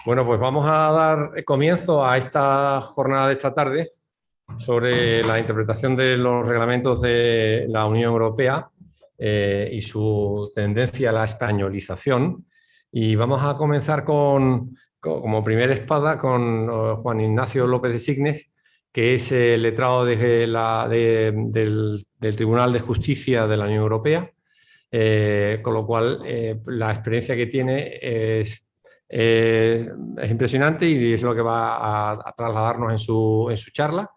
Bueno, pues vamos a dar comienzo a esta jornada de esta tarde sobre la interpretación de los reglamentos de la Unión Europea y su tendencia a la españolización. Y vamos a comenzar como primera espada con Juan Ignacio López de Signes, que es el letrado del Tribunal de Justicia de la Unión Europea, con lo cual la experiencia que tiene es impresionante y es lo que va a trasladarnos en su charla.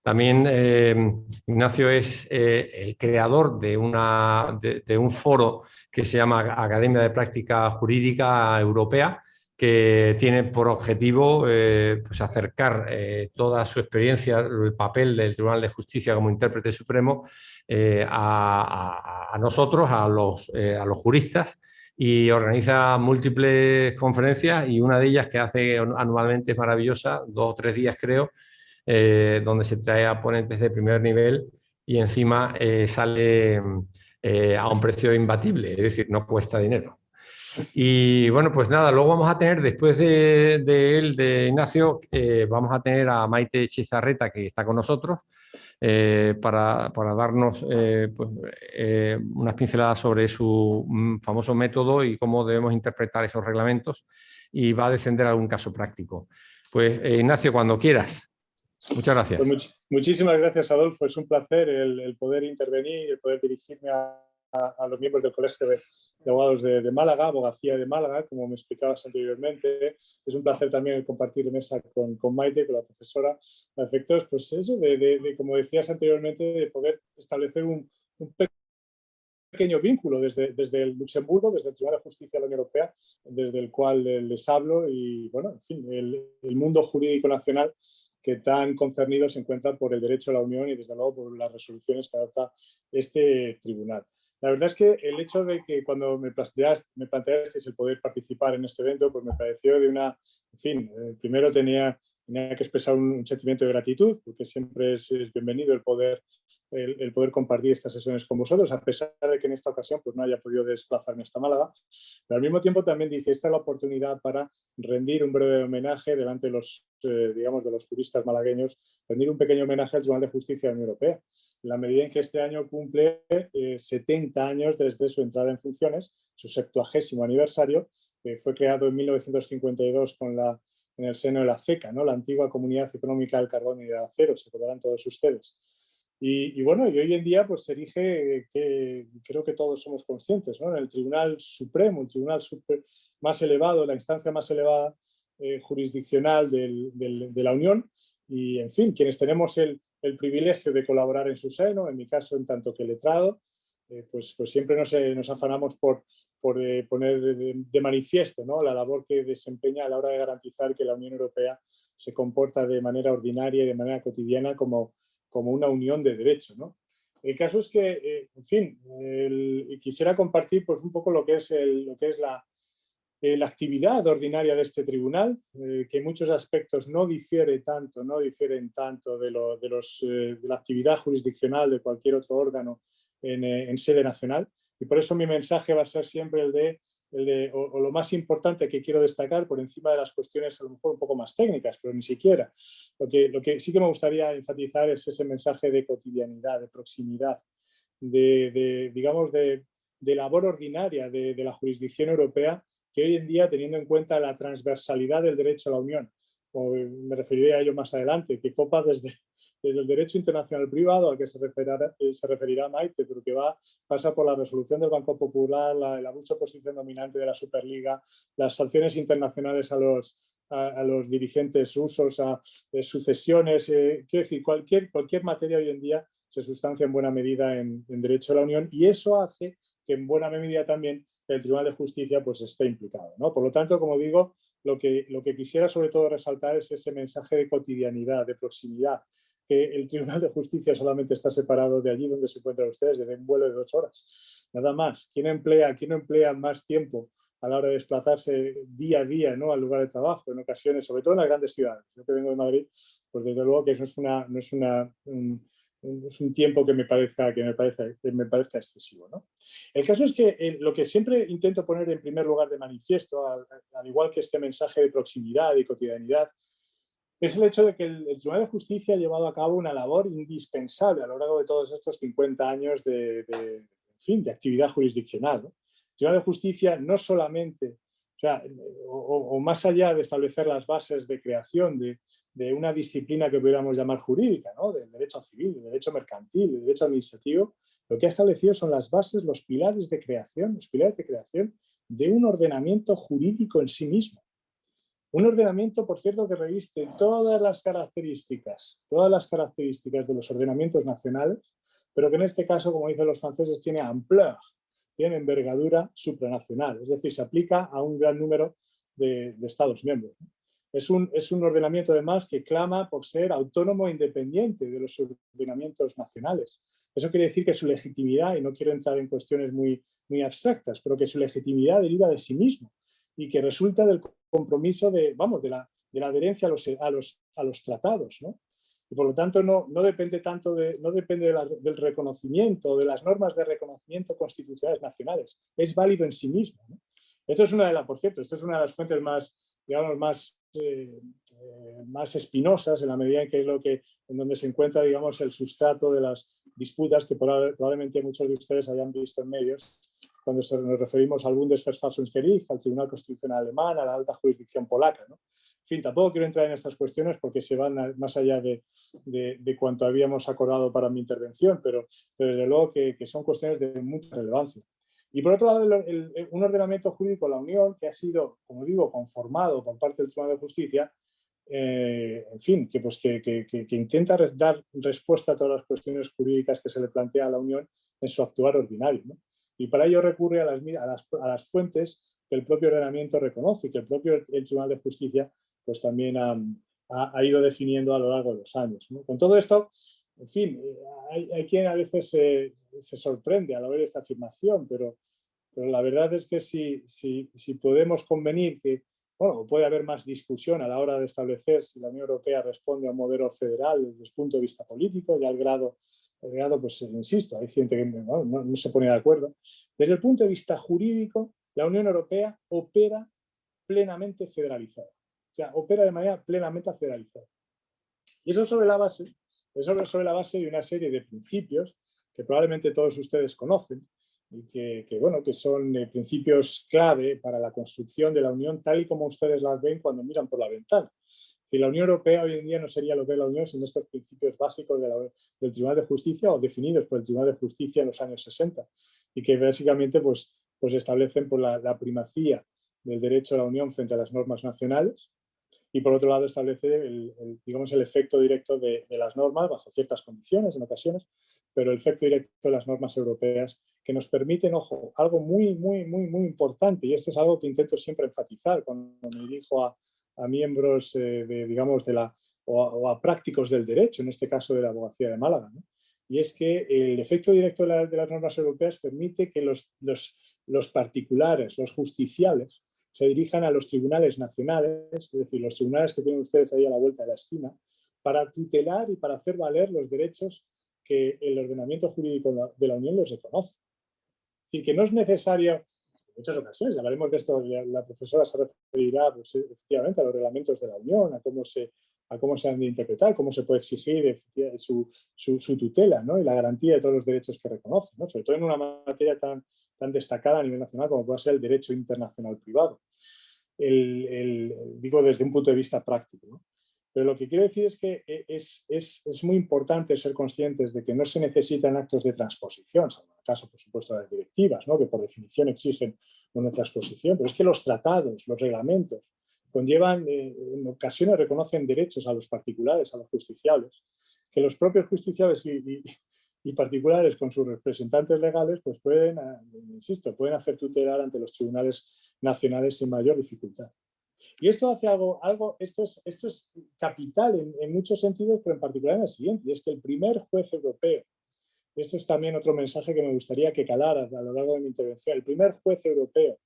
También Ignacio es el creador de un foro que se llama Academia de Práctica Jurídica Europea, que tiene por objetivo pues acercar toda su experiencia, el papel del Tribunal de Justicia como intérprete supremo a nosotros, a los juristas, y organiza múltiples conferencias, y una de ellas que hace anualmente es maravillosa, 2 o 3 días creo, donde se trae a ponentes de primer nivel y encima sale a un precio imbatible, es decir, no cuesta dinero. Y bueno, pues nada, luego vamos a tener, después de Ignacio, vamos a tener a Maite Chizarreta, que está con nosotros, para darnos pues, unas pinceladas sobre su famoso método y cómo debemos interpretar esos reglamentos, y va a defender algún caso práctico. Pues Ignacio, cuando quieras. Muchas gracias. Pues muchísimas gracias, Adolfo. Es un placer el poder intervenir y el poder dirigirme a los miembros del Colegio de Abogados de Málaga, Abogacía de Málaga, como me explicabas anteriormente. Es un placer también compartir mesa con Maite, con la profesora, a efectos, pues eso, como decías anteriormente, de poder establecer un pequeño vínculo desde el Luxemburgo, desde el Tribunal de Justicia de la Unión Europea, desde el cual les hablo, y bueno, en fin, el mundo jurídico nacional que tan concernido se encuentra por el derecho a la Unión y desde luego por las resoluciones que adopta este tribunal. La verdad es que el hecho de que cuando me planteasteis el poder participar en este evento, pues me pareció en fin, primero tenía que expresar un sentimiento de gratitud, porque siempre es bienvenido el poder compartir estas sesiones con vosotros, a pesar de que en esta ocasión pues, no haya podido desplazarme hasta Málaga. Pero al mismo tiempo también dije, esta es la oportunidad para rendir un breve homenaje delante de de los juristas malagueños, rendir un pequeño homenaje al Tribunal de Justicia de la Unión Europea. En la medida en que este año cumple 70 años desde su entrada en funciones, su 70º aniversario, que fue creado en 1952 en el seno de la CECA, ¿no? La antigua Comunidad Económica del Carbón y del Acero, se acordarán todos ustedes. Y bueno, y hoy en día pues se erige, que creo que todos somos conscientes, ¿no? En el Tribunal Supremo, el Tribunal más elevado, la instancia más elevada jurisdiccional de la Unión, y en fin, quienes tenemos el privilegio de colaborar en su seno, en mi caso en tanto que letrado, pues siempre nos afanamos por poner de manifiesto, ¿no? La labor que desempeña a la hora de garantizar que la Unión Europea se comporta de manera ordinaria y de manera cotidiana como una unión de derecho, ¿no? El caso es que, en fin, quisiera compartir pues, un poco lo que es la actividad ordinaria de este tribunal, que en muchos aspectos no difieren tanto de la actividad jurisdiccional de cualquier otro órgano en sede nacional. Y por eso mi mensaje va a ser siempre o lo más importante que quiero destacar por encima de las cuestiones a lo mejor un poco más técnicas, pero ni siquiera. Lo que sí que me gustaría enfatizar es ese mensaje de cotidianidad, de proximidad, digamos, de labor ordinaria de la jurisdicción europea, que hoy en día, teniendo en cuenta la transversalidad del derecho a la Unión, como me referiré a ello más adelante, que copa desde el derecho internacional privado, al que se referirá Maite, pero que pasa por la resolución del Banco Popular, el abuso de posición dominante de la Superliga, las sanciones internacionales a los dirigentes rusos, a sucesiones, quiero decir, cualquier materia hoy en día se sustancia en buena medida en derecho a la Unión, y eso hace que en buena medida también el Tribunal de Justicia pues, esté implicado, ¿no? Por lo tanto, como digo, lo que quisiera sobre todo resaltar es ese mensaje de cotidianidad, de proximidad, que el Tribunal de Justicia solamente está separado de allí donde se encuentran ustedes, desde un vuelo de 8 horas. Nada más. ¿Quién no emplea más tiempo a la hora de desplazarse día a día, ¿no? Al lugar de trabajo, en ocasiones, sobre todo en las grandes ciudades? Yo que vengo de Madrid, pues desde luego que eso no es es un tiempo que me parezca excesivo, ¿no? El caso es que lo que siempre intento poner en primer lugar de manifiesto, al igual que este mensaje de proximidad y cotidianidad, es el hecho de que el Tribunal de Justicia ha llevado a cabo una labor indispensable a lo largo de todos estos 50 años en fin, de actividad jurisdiccional, ¿no? El Tribunal de Justicia no solamente, o más allá de establecer las bases de creación de una disciplina que pudiéramos llamar jurídica, ¿no? Del derecho civil, del derecho mercantil, del derecho administrativo, lo que ha establecido son las bases, los pilares de creación de un ordenamiento jurídico en sí mismo. Un ordenamiento, por cierto, que reviste todas las características de los ordenamientos nacionales, pero que en este caso, como dicen los franceses, tiene ampleur, tiene envergadura supranacional, es decir, se aplica a un gran número de Estados miembros. Es un ordenamiento, además, que clama por ser autónomo e independiente de los ordenamientos nacionales. Eso quiere decir que su legitimidad, y no quiero entrar en cuestiones muy abstractas, pero que su legitimidad deriva de sí mismo y que resulta del compromiso de la adherencia a los tratados, ¿no? Y por lo tanto no depende tanto del reconocimiento, de las normas de reconocimiento constitucionales nacionales. Es válido en sí mismo, ¿no? Esto es una de las fuentes más, digamos, más espinosas, en la medida en que en donde se encuentra, digamos, el sustrato de las disputas que probablemente muchos de ustedes hayan visto en medios cuando nos referimos al Bundesverfassungsgericht, al Tribunal Constitucional Alemán, a la alta jurisdicción polaca, ¿no? En fin, tampoco quiero entrar en estas cuestiones porque se van más allá de cuanto habíamos acordado para mi intervención, pero desde luego que son cuestiones de mucha relevancia. Y por otro lado, un ordenamiento jurídico de la Unión que ha sido, como digo, conformado por parte del Tribunal de Justicia, en fin, que intenta dar respuesta a todas las cuestiones jurídicas que se le plantea a la Unión en su actuar ordinario, ¿no? Y para ello recurre a las fuentes que el propio ordenamiento reconoce y que el Tribunal de Justicia pues también ha ido definiendo a lo largo de los años, ¿no? Con todo esto, en fin, hay quien a veces se sorprende al oír esta afirmación, pero la verdad es que si podemos convenir que, bueno, puede haber más discusión a la hora de establecer si la Unión Europea responde a un modelo federal desde el punto de vista político, ya el grado, pues insisto, hay gente que no se pone de acuerdo. Desde el punto de vista jurídico, la Unión Europea opera plenamente federalizada. O sea, opera de manera plenamente federalizada. Y eso sobre la base de una serie de principios que probablemente todos ustedes conocen y que son principios clave para la construcción de la Unión tal y como ustedes las ven cuando miran por la ventana. Que la Unión Europea hoy en día no sería lo que es la Unión sin estos principios básicos del Tribunal de Justicia o definidos por el Tribunal de Justicia en los años 60 y que básicamente pues establecen la primacía del derecho a la Unión frente a las normas nacionales y por otro lado establece el efecto directo de las normas bajo ciertas condiciones en ocasiones, pero el efecto directo de las normas europeas que nos permiten, ojo, algo muy importante, y esto es algo que intento siempre enfatizar cuando me dirijo a miembros o a prácticos del derecho, en este caso de la abogacía de Málaga, ¿no? Y es que el efecto directo de las normas europeas permite que los particulares, los justiciables, se dirijan a los tribunales nacionales, es decir, los tribunales que tienen ustedes ahí a la vuelta de la esquina, para tutelar y para hacer valer los derechos que el ordenamiento jurídico de la Unión les reconoce. Es decir, que no es necesario, en muchas ocasiones, hablaremos de esto, la profesora se referirá pues, efectivamente a los reglamentos de la Unión, a cómo se han de interpretar, cómo se puede exigir su tutela, ¿no? Y la garantía de todos los derechos que reconoce, ¿no? Sobre todo en una materia tan destacada a nivel nacional como puede ser el derecho internacional privado. Digo desde un punto de vista práctico, ¿no? Pero lo que quiero decir es que es muy importante ser conscientes de que no se necesitan actos de transposición, salvo en el caso, por supuesto, de las directivas, ¿no? Que por definición exigen una transposición, pero es que los tratados, los reglamentos, conllevan, en ocasiones reconocen derechos a los particulares, a los justiciables, que los propios justiciables y particulares con sus representantes legales pues pueden hacer tutelar ante los tribunales nacionales sin mayor dificultad. Y esto hace esto es capital en muchos sentidos, pero en particular en el siguiente, y es que el primer juez europeo, esto es también otro mensaje que me gustaría que calara a lo largo de mi intervención, el primer juez europeo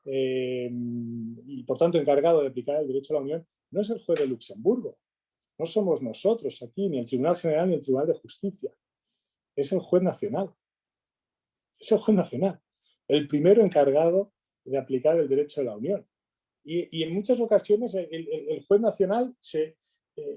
y por tanto encargado de aplicar el derecho a la Unión, no es el juez de Luxemburgo, no somos nosotros aquí, ni el Tribunal General ni el Tribunal de Justicia. Es el juez nacional. Es el juez nacional. El primero encargado de aplicar el derecho de la Unión. Y en muchas ocasiones el juez nacional se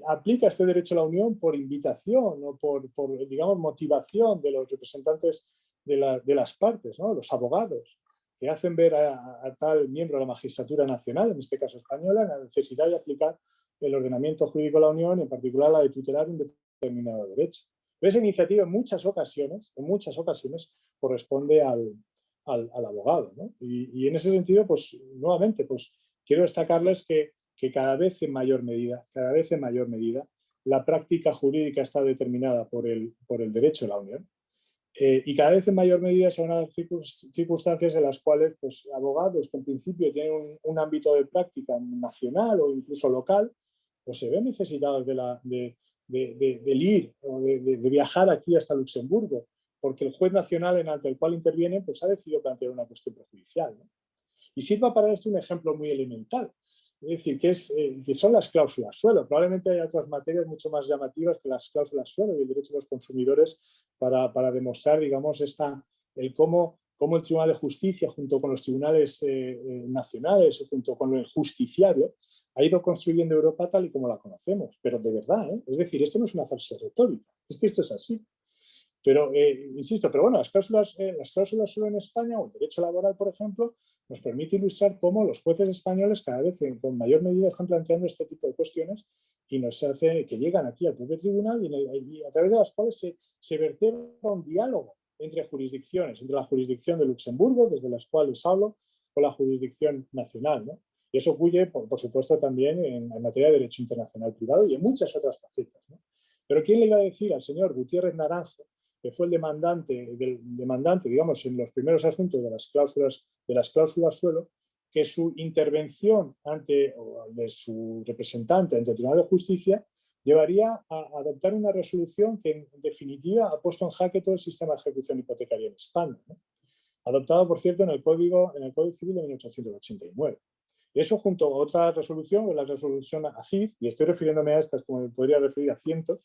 aplica este derecho a la Unión por invitación o por digamos, motivación de los representantes de las partes, ¿no? Los abogados, que hacen ver a tal miembro de la magistratura nacional, en este caso española, la necesidad de aplicar el ordenamiento jurídico de la Unión, y en particular la de tutelar un determinado derecho. Pero esa iniciativa en muchas ocasiones corresponde al abogado, ¿no? Y en ese sentido, pues nuevamente, pues quiero destacarles que cada vez en mayor medida, la práctica jurídica está determinada por el derecho de la Unión. Y cada vez en mayor medida se van a dar circunstancias en las cuales pues, abogados que en principio tienen un ámbito de práctica nacional o incluso local, pues se ven necesitados de ir o de viajar aquí hasta Luxemburgo, porque el juez nacional ante el cual intervienen pues, ha decidido plantear una cuestión prejudicial, ¿no? Y sirva para esto un ejemplo muy elemental. Es decir, que son las cláusulas suelo. Probablemente hay otras materias mucho más llamativas que las cláusulas suelo y el derecho de los consumidores para demostrar, digamos, cómo el Tribunal de Justicia, junto con los tribunales nacionales, junto con el justiciable, ha ido construyendo Europa tal y como la conocemos. Pero de verdad, ¿eh? Es decir, esto no es una falsa retórica, es que esto es así. Pero, insisto, pero bueno, las cláusulas suelo en España, o el derecho laboral, por ejemplo, nos permite ilustrar cómo los jueces españoles cada vez con mayor medida están planteando este tipo de cuestiones y nos hace que llegan aquí al propio tribunal y a través de las cuales se vertebra un diálogo entre jurisdicciones, entre la jurisdicción de Luxemburgo, desde las cuales hablo, con la jurisdicción nacional, ¿no? Y eso ocurre, por supuesto, también en materia de derecho internacional privado y en muchas otras facetas, ¿no? Pero ¿quién le iba a decir al señor Gutiérrez Naranjo, que fue el demandante, digamos, en los primeros asuntos de las cláusulas suelo, que su intervención de su representante ante el Tribunal de Justicia llevaría a adoptar una resolución que, en definitiva, ha puesto en jaque todo el sistema de ejecución hipotecaria en España, ¿no? Adoptado, por cierto, en el Código Civil de 1889. Y eso, junto a otra resolución, la resolución ACID, y estoy refiriéndome a estas como me podría referir a cientos,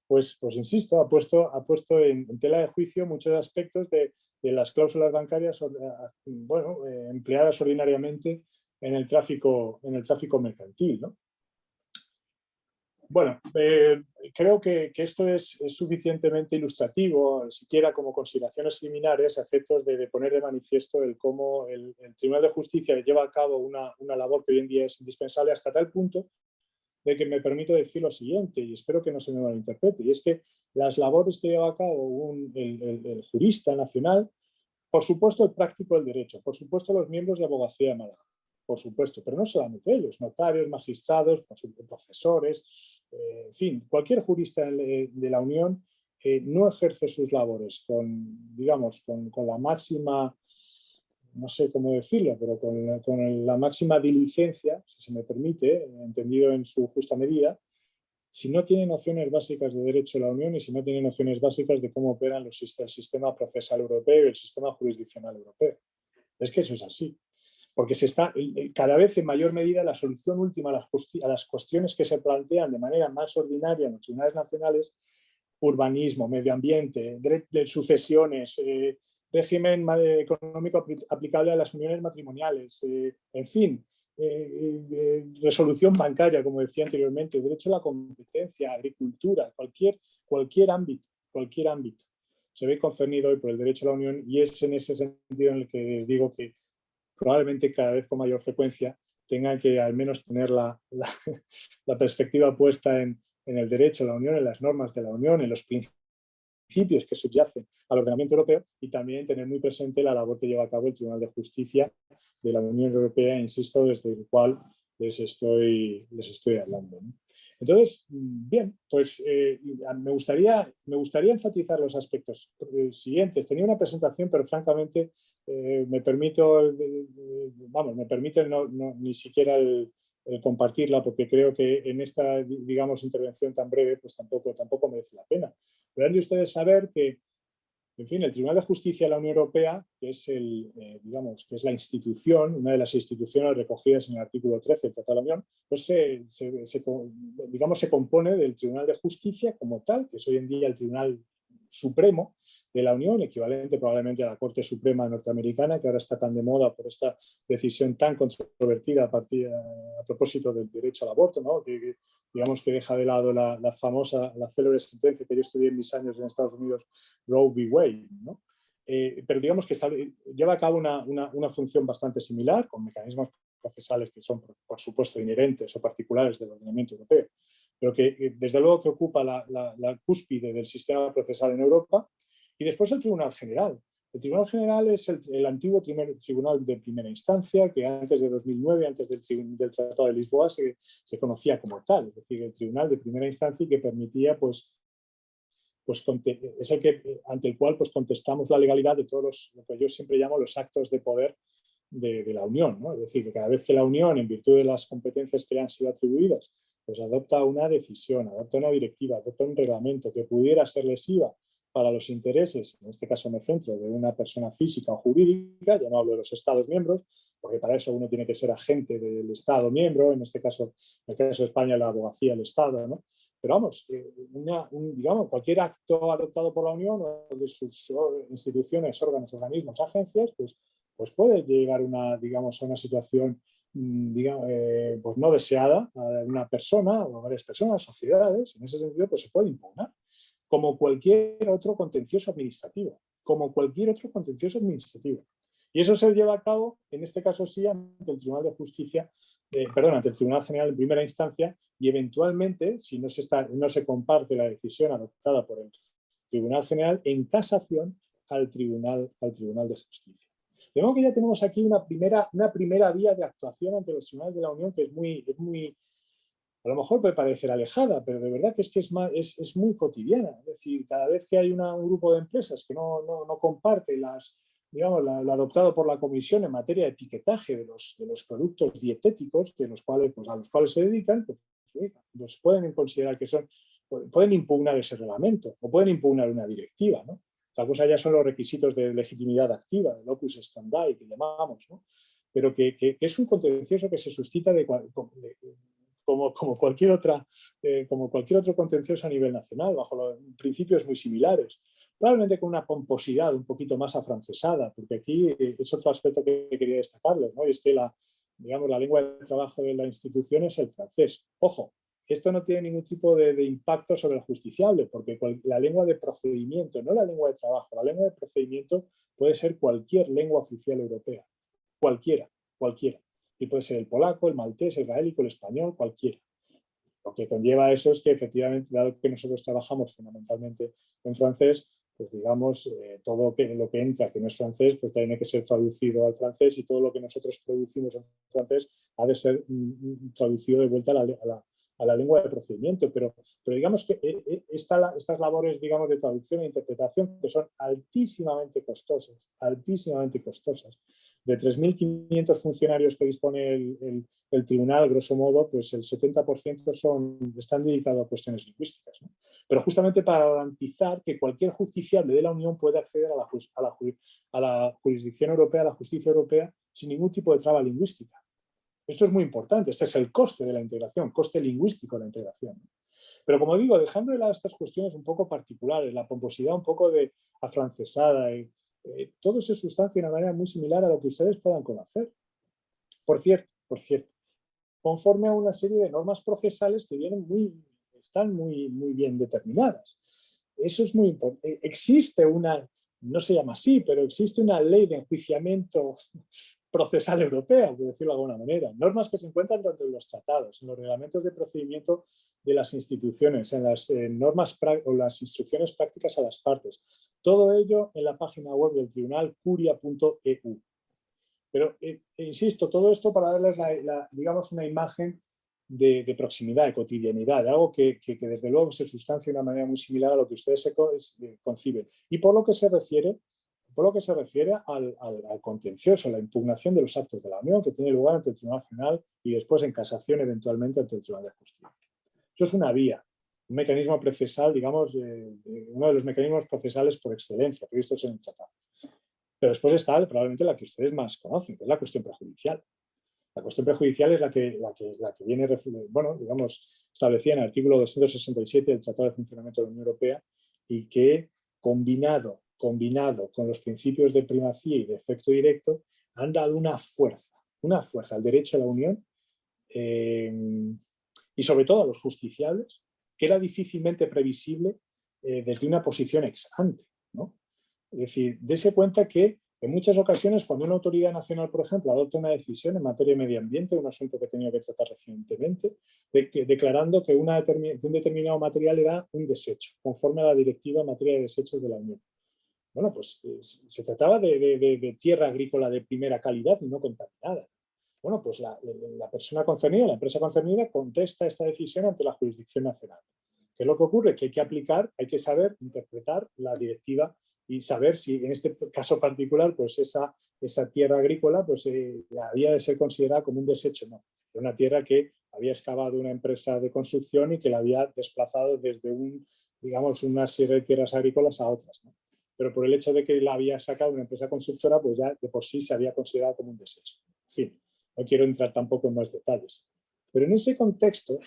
pues insisto, ha puesto en tela de juicio muchos aspectos de las cláusulas bancarias empleadas ordinariamente en el tráfico mercantil, ¿no? Bueno, creo que esto es suficientemente ilustrativo, siquiera como consideraciones preliminares, a efectos de poner de manifiesto cómo el Tribunal de Justicia lleva a cabo una labor que hoy en día es indispensable, hasta tal punto de que me permito decir lo siguiente, y espero que no se me malinterprete, y es que las labores que lleva a cabo el jurista nacional, por supuesto el práctico del derecho, por supuesto los miembros de Abogacía de Málaga, por supuesto, pero no solamente ellos, notarios, magistrados, profesores, en fin, cualquier jurista de la Unión no ejerce sus labores con la máxima, no sé cómo decirlo, pero con la máxima diligencia, si se me permite, entendido en su justa medida, si no tiene nociones básicas de derecho de la Unión y si no tiene nociones básicas de cómo operan el sistema procesal europeo y el sistema jurisdiccional europeo. Es que eso es así. Porque cada vez en mayor medida la solución última a las cuestiones que se plantean de manera más ordinaria en los tribunales nacionales, urbanismo, medio ambiente, de sucesiones, régimen económico aplicable a las uniones matrimoniales, en fin, resolución bancaria, como decía anteriormente, derecho a la competencia, agricultura, cualquier ámbito se ve concernido hoy por el derecho a la Unión, y es en ese sentido en el que les digo que probablemente cada vez con mayor frecuencia tengan que al menos tener la perspectiva puesta en el derecho a la Unión, en las normas de la Unión, en los principios que subyacen al ordenamiento europeo, y también tener muy presente la labor que lleva a cabo el Tribunal de Justicia de la Unión Europea, insisto, desde el cual les estoy hablando, ¿no? Entonces, bien, pues me gustaría enfatizar los aspectos siguientes. Tenía una presentación, pero francamente me permite ni siquiera el compartirla, porque creo que en esta, digamos, intervención tan breve, pues tampoco merece la pena. Pero han de ustedes saber que En fin, el Tribunal de Justicia de la Unión Europea, que es, digamos, que es la institución, una de las instituciones recogidas en el artículo 13 del Tratado de la Unión, pues digamos, se compone del Tribunal de Justicia como tal, que es hoy en día el Tribunal Supremo de la Unión, equivalente probablemente a la Corte Suprema norteamericana, que ahora está tan de moda por esta decisión tan controvertida a propósito del derecho al aborto, ¿no? Digamos que deja de lado la célebre sentencia que yo estudié en mis años en Estados Unidos, Roe v. Wade, ¿no? Pero digamos que lleva a cabo una función bastante similar, con mecanismos procesales que son, por supuesto, inherentes o particulares del ordenamiento europeo, pero que desde luego que ocupa la cúspide del sistema procesal en Europa. Y después el Tribunal General. El Tribunal General es el antiguo tribunal de primera instancia, que antes de 2009, antes del Tratado de Lisboa, se conocía como tal, es decir, el Tribunal de primera instancia, y que permitía, es el que, ante el cual contestamos la legalidad de todos lo que yo siempre llamo los actos de poder de la Unión, ¿no? Es decir, que cada vez que la Unión, en virtud de las competencias que le han sido atribuidas, pues adopta una decisión, adopta una directiva, adopta un reglamento que pudiera ser lesiva para los intereses, en este caso me centro, de una persona física o jurídica, ya no hablo de los Estados miembros, porque para eso uno tiene que ser agente del Estado miembro, en este caso, en el caso de España, la abogacía del Estado, ¿no? Pero vamos, digamos, cualquier acto adoptado por la Unión o de sus instituciones, órganos, organismos, agencias, pues puede llegar digamos, a una situación pues no deseada a una persona o a varias personas, sociedades. En ese sentido, pues se puede impugnar, como cualquier otro contencioso administrativo, como cualquier otro contencioso administrativo. Y eso se lleva a cabo, en este caso sí, ante el Tribunal de Justicia, ante el Tribunal General en primera instancia, y eventualmente, si no se comparte la decisión adoptada por el Tribunal General, en casación al Tribunal de Justicia. De modo que ya tenemos aquí una primera vía de actuación ante los tribunales de la Unión que es muy, a lo mejor puede parecer alejada, pero de verdad que es muy cotidiana. Es decir, cada vez que hay un grupo de empresas que no comparte digamos, lo adoptado por la Comisión en materia de etiquetaje de los productos dietéticos a los cuales se dedican, pues pueden considerar que pueden impugnar ese reglamento o pueden impugnar una directiva, ¿no? La cosa ya son los requisitos de legitimidad activa, el opus standi, que llamamos, ¿no? Pero que es un contencioso que se suscita como cualquier otro contencioso a nivel nacional, bajo principios muy similares. Probablemente con una pomposidad un poquito más afrancesada, porque aquí es otro aspecto que quería destacarles, ¿no? Y es que la lengua de trabajo de la institución es el francés. Ojo, esto no tiene ningún tipo de impacto sobre el justiciable, porque la lengua de procedimiento, no la lengua de trabajo, la lengua de procedimiento puede ser cualquier lengua oficial europea, cualquiera. Y puede ser el polaco, el maltés, el gaélico, el español, cualquiera. Lo que conlleva eso es que efectivamente, dado que nosotros trabajamos fundamentalmente en francés, pues digamos, todo lo que entra que no es francés, pues tiene que ser traducido al francés, y todo lo que nosotros producimos en francés ha de ser traducido de vuelta a la lengua de procedimiento. Pero digamos que estas labores, digamos, de traducción e interpretación, que son altísimamente costosas, de 3.500 funcionarios que dispone el tribunal, grosso modo, pues el 70% están dedicados a cuestiones lingüísticas, ¿no? Pero justamente para garantizar que cualquier justiciable de la Unión pueda acceder a la jurisdicción europea, a la justicia europea, sin ningún tipo de traba lingüística. Esto es muy importante, este es el coste de la integración, coste lingüístico de la integración. Pero como digo, dejando de lado estas cuestiones un poco particulares, la pomposidad un poco afrancesada, todo se sustancia de una manera muy similar a lo que ustedes puedan conocer. Por cierto, conforme a una serie de normas procesales que están muy bien determinadas. Eso es muy importante. Existe no se llama así, pero existe una ley de enjuiciamiento procesal europea, por decirlo de alguna manera. Normas que se encuentran tanto en los tratados, en los reglamentos de procedimiento de las instituciones, en las normas o las instrucciones prácticas a las partes. Todo ello en la página web del tribunal curia.eu. Pero, insisto, todo esto para darles digamos, una imagen de proximidad, de cotidianidad, de algo que desde luego se sustancia de una manera muy similar a lo que ustedes conciben. Y por lo que se refiere al contencioso, la impugnación de los actos de la Unión, que tiene lugar ante el Tribunal General y después en casación eventualmente ante el Tribunal de Justicia. Eso es una vía. un mecanismo procesal, digamos, uno de los mecanismos procesales por excelencia previstos en el tratado. Pero después está probablemente la que ustedes más conocen, que es la cuestión prejudicial. La cuestión prejudicial es la que viene, bueno, digamos, establecida en el artículo 267 del Tratado de Funcionamiento de la Unión Europea y que, combinado con los principios de primacía y de efecto directo, han dado una fuerza al derecho a la Unión y sobre todo a los justiciables, que era difícilmente previsible desde una posición ex ante, ¿no? Es decir, dése cuenta que en muchas ocasiones cuando una autoridad nacional, por ejemplo, adopta una decisión en materia de medio ambiente, un asunto que he tenido que tratar recientemente, declarando que un determinado material era un desecho, conforme a la directiva en materia de desechos de la Unión. Bueno, pues se trataba de tierra agrícola de primera calidad y no contaminada. Bueno, pues la persona concernida, la empresa concernida, contesta esta decisión ante la jurisdicción nacional. ¿Qué es lo que ocurre? Que hay que aplicar, hay que saber interpretar la directiva y saber si en este caso particular pues esa tierra agrícola pues, había de ser considerada como un desecho. No, era una tierra que había excavado una empresa de construcción y que la había desplazado desde digamos, una serie de tierras agrícolas a otras, ¿no? Pero por el hecho de que la había sacado una empresa constructora, pues ya de por sí se había considerado como un desecho. En fin, no quiero entrar tampoco en más detalles. Pero en ese contexto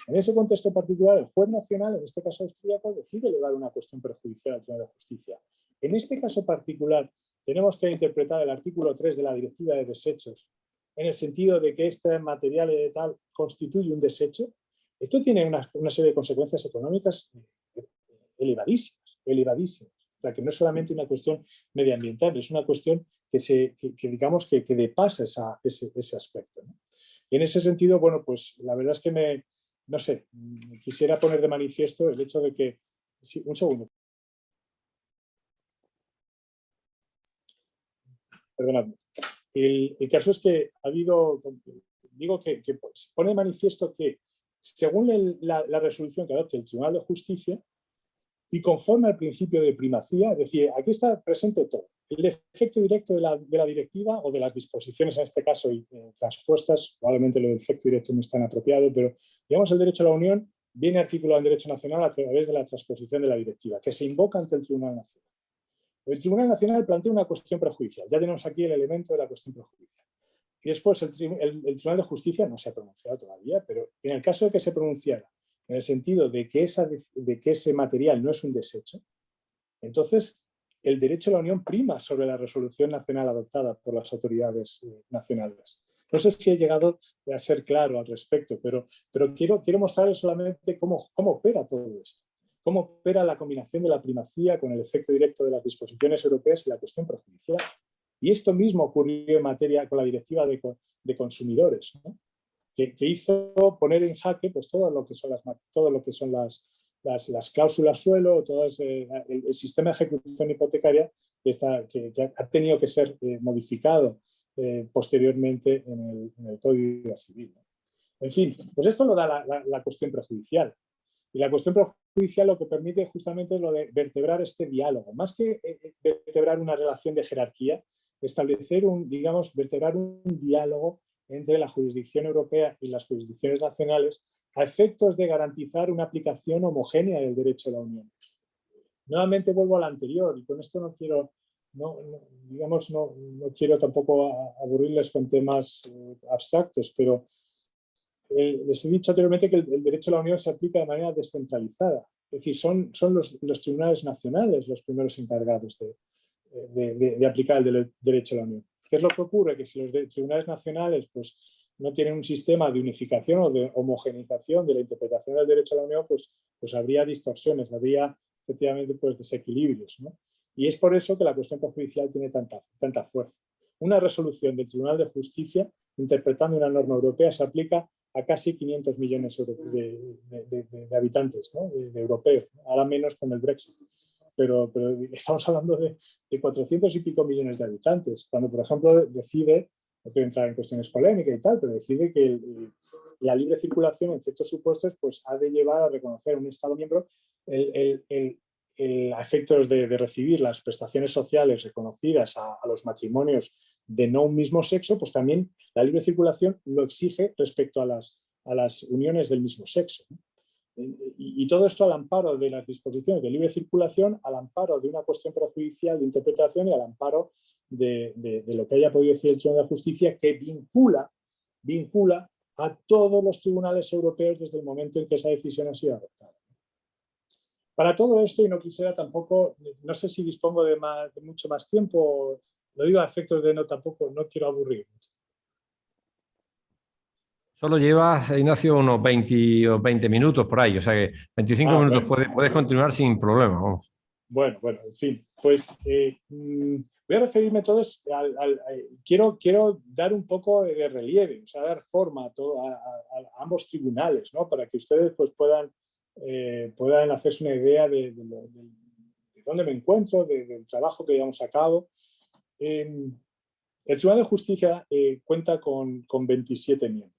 particular, el juez nacional, en este caso austríaco, decide elevar una cuestión prejudicial al Tribunal de Justicia. En este caso particular, tenemos que interpretar el artículo 3 de la Directiva de Desechos en el sentido de que este material de tal constituye un desecho. Esto tiene una serie de consecuencias económicas elevadísimas. O sea, que no es solamente una cuestión medioambiental, es una cuestión que digamos que depasa ese aspecto, ¿no? Y en ese sentido, bueno, pues la verdad es que no sé, quisiera poner de manifiesto el hecho de que... Sí, un segundo. Perdonadme. El caso es que ha habido, digo que pues, pone de manifiesto que según la resolución que adopte el Tribunal de Justicia y conforme al principio de primacía, es decir, aquí está presente todo. El efecto directo de la directiva o de las disposiciones, en este caso, transpuestas, probablemente lo del efecto directo no es tan apropiado, pero digamos el derecho a la Unión viene articulado en derecho nacional a través de la transposición de la directiva, que se invoca ante el Tribunal Nacional. El Tribunal Nacional plantea una cuestión prejudicial. Ya tenemos aquí el elemento de la cuestión prejudicial. Y después el Tribunal de Justicia no se ha pronunciado todavía, pero en el caso de que se pronunciara en el sentido de que ese material no es un desecho, entonces el derecho a la Unión prima sobre la resolución nacional adoptada por las autoridades nacionales. No sé si he llegado a ser claro al respecto, pero quiero mostrarles solamente cómo opera todo esto. Cómo opera la combinación de la primacía con el efecto directo de las disposiciones europeas y la cuestión prejudicial. Y esto mismo ocurrió en materia con la directiva de consumidores, ¿no? que hizo poner en jaque pues, todo lo que son las cláusulas suelo, todo el sistema de ejecución hipotecaria que ha tenido que ser modificado posteriormente en el Código Civil, ¿no? En fin, pues esto lo da la cuestión prejudicial. Y la cuestión prejudicial lo que permite justamente es lo de vertebrar este diálogo. Más que vertebrar una relación de jerarquía, establecer vertebrar un diálogo entre la jurisdicción europea y las jurisdicciones nacionales a efectos de garantizar una aplicación homogénea del derecho de la Unión. Nuevamente vuelvo al anterior y con esto no quiero tampoco aburrirles con temas abstractos, pero les he dicho anteriormente que el derecho de la Unión se aplica de manera descentralizada. Es decir, son los tribunales nacionales los primeros encargados de aplicar el derecho de la Unión. ¿Qué es lo que ocurre? Que si los tribunales nacionales pues, no tienen un sistema de unificación o de homogeneización de la interpretación del derecho a la Unión, pues habría distorsiones, habría efectivamente pues, desequilibrios, ¿no? Y es por eso que la cuestión prejudicial tiene tanta fuerza. Una resolución del Tribunal de Justicia, interpretando una norma europea, se aplica a casi 500 millones de habitantes, ¿no? de europeos, ¿no? Ahora menos con el Brexit. Pero estamos hablando de 400 y pico millones de habitantes, cuando, por ejemplo, decide, no quiero entrar en cuestiones polémicas y tal, pero decide que la libre circulación en ciertos supuestos pues, ha de llevar a reconocer a un Estado miembro a efectos de recibir las prestaciones sociales reconocidas a los matrimonios de no un mismo sexo, pues también la libre circulación lo exige respecto a las uniones del mismo sexo, ¿no? Y todo esto al amparo de las disposiciones de libre circulación, al amparo de una cuestión prejudicial de interpretación y al amparo de lo que haya podido decir el Tribunal de Justicia, que vincula a todos los tribunales europeos desde el momento en que esa decisión ha sido adoptada. Para todo esto, y no quisiera tampoco, no sé si dispongo de mucho más tiempo, lo digo a efectos de tampoco, no quiero aburrir. Solo llevas, Ignacio, unos 20 minutos por ahí, o sea que 25 minutos bueno. puedes continuar sin problema. Vamos. Bueno, en fin, pues voy a referirme entonces quiero dar un poco de relieve, o sea, dar forma a ambos tribunales, ¿no? Para que ustedes pues, puedan hacerse una idea de dónde me encuentro, del trabajo que llevamos a cabo. El Tribunal de Justicia cuenta con 27 miembros.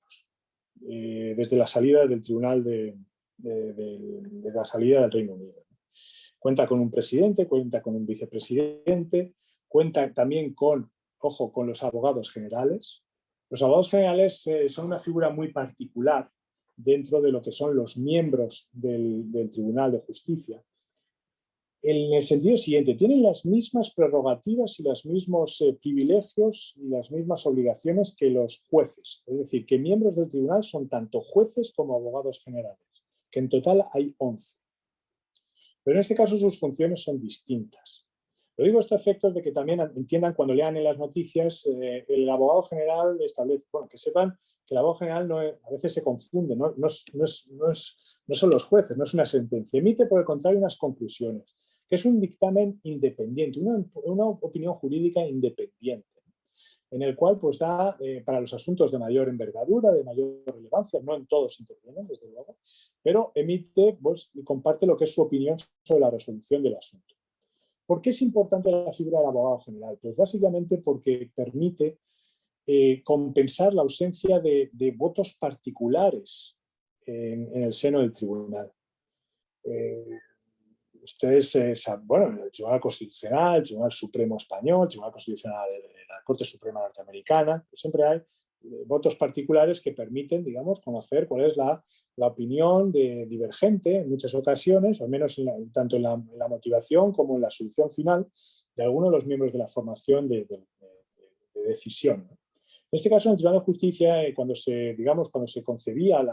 Desde la salida del Tribunal de la salida del Reino Unido. Cuenta con un presidente, cuenta con un vicepresidente, cuenta también con los abogados generales. Los abogados generales son una figura muy particular dentro de lo que son los miembros del Tribunal de Justicia. En el sentido siguiente, tienen las mismas prerrogativas y los mismos privilegios y las mismas obligaciones que los jueces. Es decir, que miembros del tribunal son tanto jueces como abogados generales, que en total hay 11. Pero en este caso sus funciones son distintas. Lo digo a estos efectos de que también entiendan cuando lean en las noticias, el abogado general establece, que sepan que el abogado general a veces se confunde, no son los jueces, no es una sentencia. Emite, por el contrario, unas conclusiones, que es un dictamen independiente, una opinión jurídica independiente, en el cual pues, da para los asuntos de mayor envergadura, de mayor relevancia, no en todos intervienen, desde luego, pero emite pues, y comparte lo que es su opinión sobre la resolución del asunto. ¿Por qué es importante la figura del abogado general? Pues básicamente porque permite compensar la ausencia de votos particulares en el seno del tribunal. Ustedes saben, el Tribunal Constitucional, el Tribunal Supremo Español, el Tribunal Constitucional de la Corte Suprema Norteamericana, pues siempre hay votos particulares que permiten, digamos, conocer cuál es la opinión divergente en muchas ocasiones, al menos tanto en la motivación como en la solución final de algunos de los miembros de la formación de decisión. En este caso, en el Tribunal de Justicia, cuando se concebía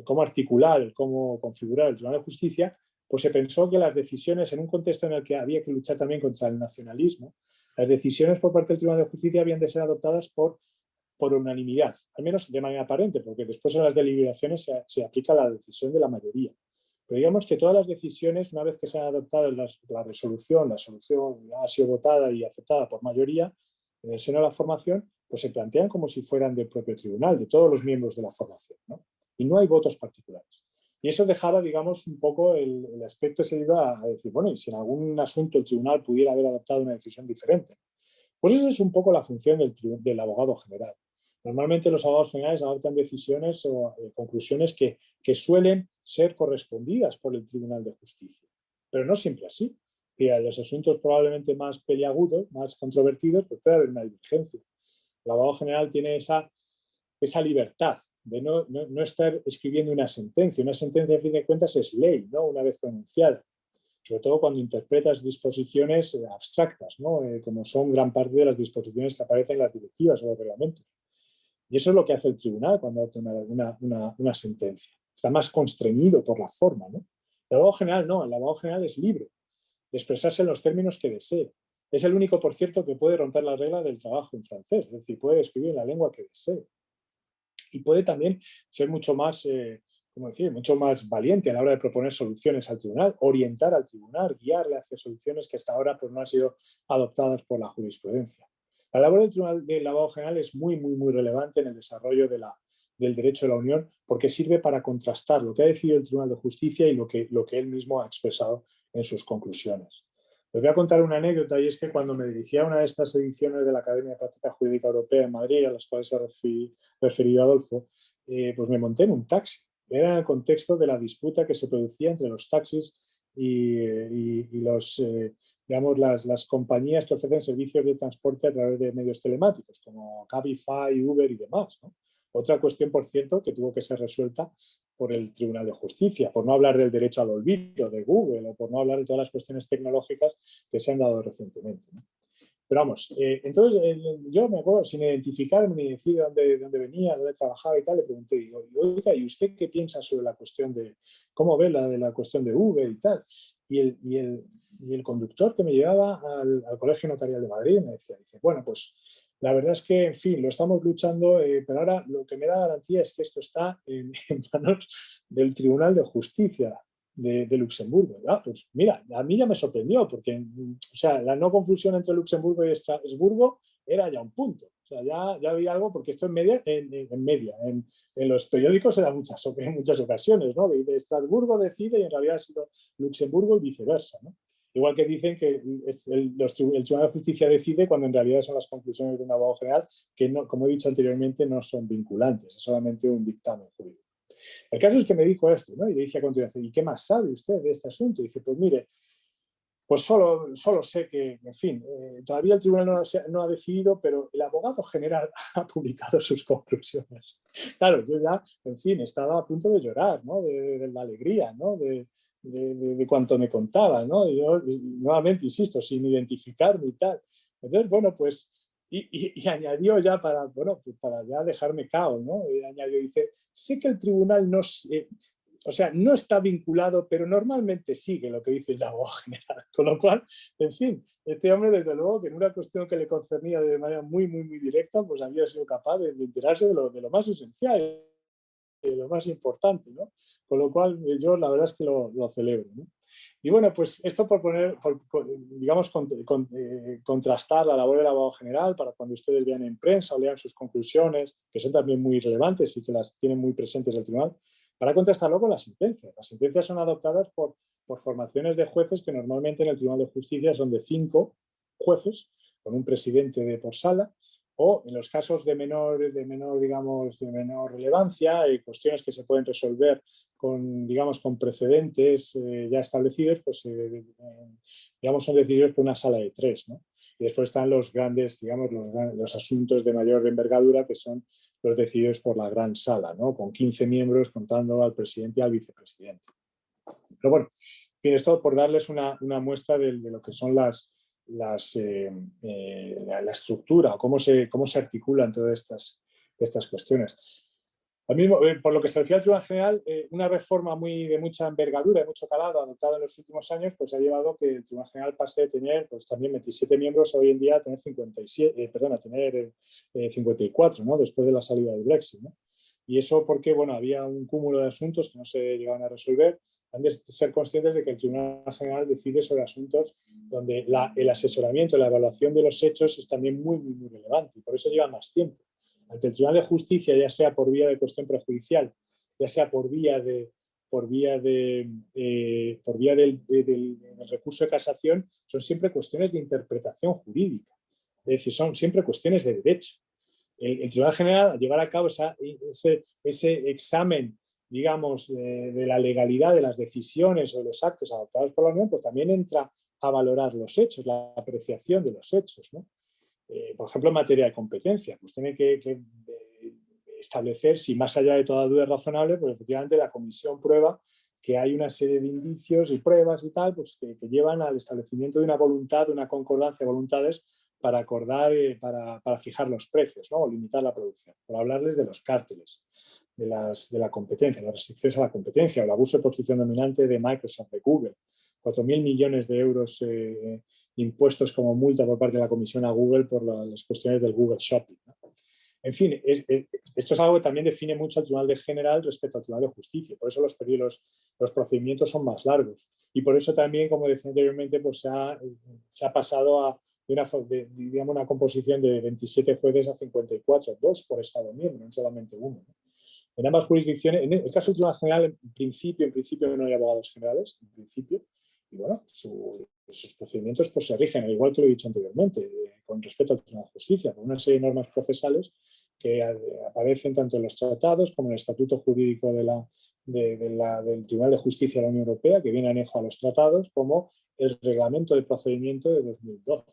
cómo articular, cómo configurar el Tribunal de Justicia, pues se pensó que las decisiones, en un contexto en el que había que luchar también contra el nacionalismo, las decisiones por parte del Tribunal de Justicia habían de ser adoptadas por unanimidad, al menos de manera aparente, porque después en las deliberaciones se aplica la decisión de la mayoría. Pero digamos que todas las decisiones, una vez que se han adoptado la solución ha sido votada y aceptada por mayoría en el seno de la formación, pues se plantean como si fueran del propio tribunal, de todos los miembros de la formación, ¿no? Y no hay votos particulares. Y eso dejaba, digamos, un poco el aspecto se iba a decir, bueno, y si en algún asunto el tribunal pudiera haber adoptado una decisión diferente. Pues esa es un poco la función del abogado general. Normalmente los abogados generales adoptan decisiones o conclusiones que suelen ser correspondidas por el Tribunal de Justicia. Pero no siempre así. Y en los asuntos probablemente más peliagudos, más controvertidos, pues puede haber una divergencia. El abogado general tiene esa libertad de no estar escribiendo una sentencia. Una sentencia, a fin de cuentas, es ley, ¿no? Una vez pronunciada. Sobre todo cuando interpretas disposiciones abstractas, ¿no? Como son gran parte de las disposiciones que aparecen en las directivas o los reglamentos. Y eso es lo que hace el tribunal cuando adopta una sentencia. Está más constreñido por la forma, ¿no? El abogado general no, el abogado general es libre de expresarse en los términos que desee. Es el único, por cierto, que puede romper la regla del trabajo en francés, es decir, puede escribir en la lengua que desee. Y puede también ser mucho más valiente a la hora de proponer soluciones al tribunal, orientar al tribunal, guiarle hacia soluciones que hasta ahora pues, no han sido adoptadas por la jurisprudencia. La labor del Tribunal del Abogado General es muy, muy, muy relevante en el desarrollo del derecho de la Unión porque sirve para contrastar lo que ha decidido el Tribunal de Justicia y lo que él mismo ha expresado en pues voy a contar una anécdota y es que cuando me dirigí a una de estas ediciones de la Academia de Práctica Jurídica Europea en Madrid, a las cuales se ha referido Adolfo, pues me monté en un taxi. Era en el contexto de la disputa que se producía entre los taxis y las compañías que ofrecen servicios de transporte a través de medios telemáticos, como Cabify, Uber y demás, ¿no? Otra cuestión, por cierto, que tuvo que ser resuelta por el Tribunal de Justicia, por no hablar del derecho al olvido de Google o por no hablar de todas las cuestiones tecnológicas que se han dado recientemente, ¿no? Pero vamos, entonces yo me acuerdo, sin identificarme ni decir de dónde venía, dónde trabajaba y tal, le pregunté, digo, oiga, ¿y usted qué piensa sobre la cuestión de, cómo ve la cuestión de Uber y tal? Y el conductor que me llevaba al Colegio Notarial de Madrid me decía, dice, bueno, pues la verdad es que, en fin, lo estamos luchando, pero ahora lo que me da garantía es que esto está en manos del Tribunal de Justicia de Luxemburgo. Ah, pues mira, a mí ya me sorprendió, porque o sea, la no confusión entre Luxemburgo y Estrasburgo era ya un punto. O sea, ya había algo, porque esto en los periódicos se da en muchas ocasiones, ¿no? De Estrasburgo decide y en realidad ha sido Luxemburgo y viceversa, ¿no? Igual que dicen que el Tribunal de Justicia decide cuando en realidad son las conclusiones de un abogado general que, no, como he dicho anteriormente, no son vinculantes, es solamente un dictamen jurídico. El caso es que me dijo esto, ¿no? Y le dije a continuación, ¿y qué más sabe usted de este asunto? Y dice, pues mire, pues solo sé que, en fin, todavía el tribunal no ha decidido, pero el abogado general ha publicado sus conclusiones. Claro, yo ya, en fin, estaba a punto de llorar, ¿no? De la alegría, ¿no? De cuanto me contaba, ¿no? Y yo, nuevamente, insisto, sin identificarme y tal. Entonces, bueno, pues, y añadió ya para, bueno, pues para ya dejarme cao, ¿no? Y añadió, dice, sé que el tribunal no... o sea, no está vinculado, pero normalmente sigue lo que dice el abogado general. Con lo cual, en fin, este hombre, desde luego, que en una cuestión que le concernía de manera muy directa, pues había sido capaz de enterarse de lo más esencial, de lo más importante, ¿no? Con lo cual, yo la verdad es que lo celebro, ¿no? Y bueno, pues esto digamos, contrastar la labor del abogado general para cuando ustedes vean en prensa o lean sus conclusiones, que son también muy relevantes y que las tienen muy presentes el tribunal, para contrastarlo con las sentencias. Las sentencias son adoptadas por formaciones de jueces que normalmente en el Tribunal de Justicia son de 5 jueces, con un presidente de por sala, o en los casos de menor relevancia y cuestiones que se pueden resolver con precedentes ya establecidos, pues son decididos por una sala de 3, ¿no? Y después están los grandes, los asuntos de mayor envergadura, que son los decididos por la gran sala, ¿no? Con 15 miembros contando al presidente y al vicepresidente. Pero bueno, en fin, esto por darles una muestra de lo que son la estructura, cómo se articulan todas estas cuestiones. Al mismo, por lo que se refiere al Tribunal General, una reforma de mucha envergadura y mucho calado adoptada en los últimos años, pues ha llevado a que el Tribunal General pase de tener pues, también 27 miembros hoy en día a tener 54, ¿no? Después de la salida del Brexit, ¿no? Y eso porque, bueno, había un cúmulo de asuntos que no se llegaban a resolver. Han de ser conscientes de que el Tribunal General decide sobre asuntos donde el asesoramiento, la evaluación de los hechos es también muy relevante y por eso lleva más tiempo. Ante el Tribunal de Justicia, ya sea por vía de cuestión prejudicial, ya sea por vía del recurso de casación, son siempre cuestiones de interpretación jurídica. Es decir, son siempre cuestiones de derecho. El Tribunal General, al llevar a cabo ese examen, digamos, de la legalidad de las decisiones o de los actos adoptados por la Unión, pues también entra a valorar los hechos, la apreciación de los hechos, ¿no? Por ejemplo, en materia de competencia, pues tiene que establecer si más allá de toda duda razonable, pues efectivamente la comisión prueba que hay una serie de indicios y pruebas y tal, pues que llevan al establecimiento de una voluntad, de una concordancia de voluntades para acordar, para fijar los precios, ¿no? O limitar la producción. Por hablarles de los cárteles, de la competencia, las restricciones a la competencia, o el abuso de posición dominante de Microsoft, de Google, 4.000 millones de euros impuestos como multa por parte de la Comisión a Google por las cuestiones del Google Shopping, ¿no? En fin, esto es algo que también define mucho al Tribunal General respecto al Tribunal de Justicia. Por eso los procedimientos son más largos. Y por eso también, como decía anteriormente, pues se ha pasado a una composición de 27 jueces a 54, 2 por Estado miembro, no solamente uno, ¿no? En ambas jurisdicciones, en el caso del Tribunal General, en principio no hay abogados generales, en principio, y bueno, sus procedimientos pues, se rigen, al igual que lo he dicho anteriormente, con respecto al Tribunal de Justicia, con una serie de normas procesales que aparecen tanto en los tratados como en el Estatuto Jurídico del Tribunal de Justicia de la Unión Europea, que viene anejo a los tratados, como el Reglamento de Procedimiento de 2012.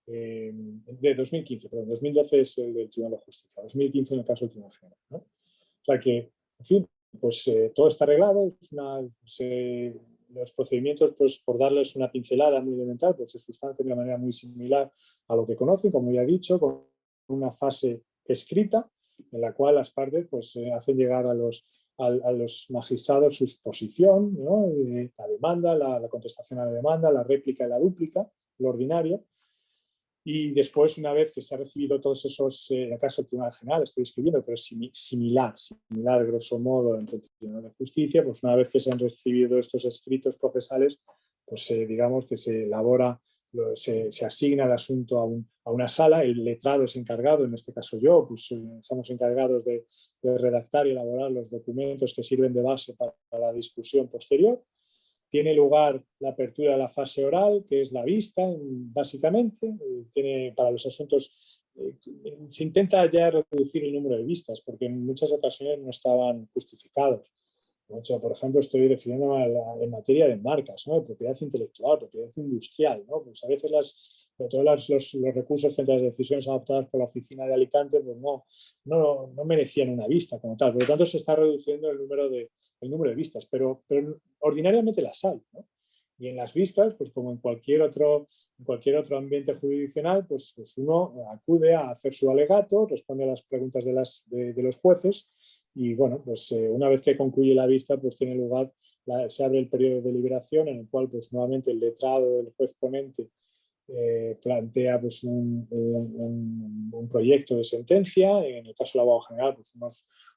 de 2015, perdón, 2012 es el del Tribunal de Justicia, 2015 en el caso del Tribunal General, ¿no? O sea que, en fin, pues todo está arreglado, los procedimientos, pues por darles una pincelada muy elemental, pues se sustancian de una manera muy similar a lo que conocen, como ya he dicho, con una fase escrita en la cual las partes pues, hacen llegar a los magistrados su posición, ¿no? La demanda, la contestación a la demanda, la réplica y la dúplica, lo ordinario. Y después, una vez que se ha recibido todos esos, en el caso del Tribunal General, estoy escribiendo, pero es similar, grosso modo, entre el Tribunal de Justicia, pues una vez que se han recibido estos escritos procesales, pues digamos que se elabora, se asigna el asunto a una sala, el letrado es encargado, en este caso yo, pues estamos encargados de redactar y elaborar los documentos que sirven de base para la discusión posterior. Tiene lugar la apertura de la fase oral, que es la vista, básicamente. Para los asuntos, se intenta ya reducir el número de vistas, porque en muchas ocasiones no estaban justificados. Por ejemplo, estoy refiriéndome en materia de marcas, ¿no? De propiedad intelectual, propiedad industrial, ¿no? Pues a veces todos los recursos frente a las decisiones adoptadas por la oficina de Alicante pues no merecían una vista como tal. Por lo tanto, se está reduciendo el número de vistas, pero ordinariamente las hay, ¿no? Y en las vistas, pues como en cualquier otro ambiente jurisdiccional, pues uno acude a hacer su alegato, responde a las preguntas de los jueces y, bueno, pues una vez que concluye la vista, pues tiene lugar, se abre el periodo de deliberación en el cual, pues nuevamente el letrado del juez ponente plantea pues, un proyecto de sentencia, en el caso del abogado general, pues,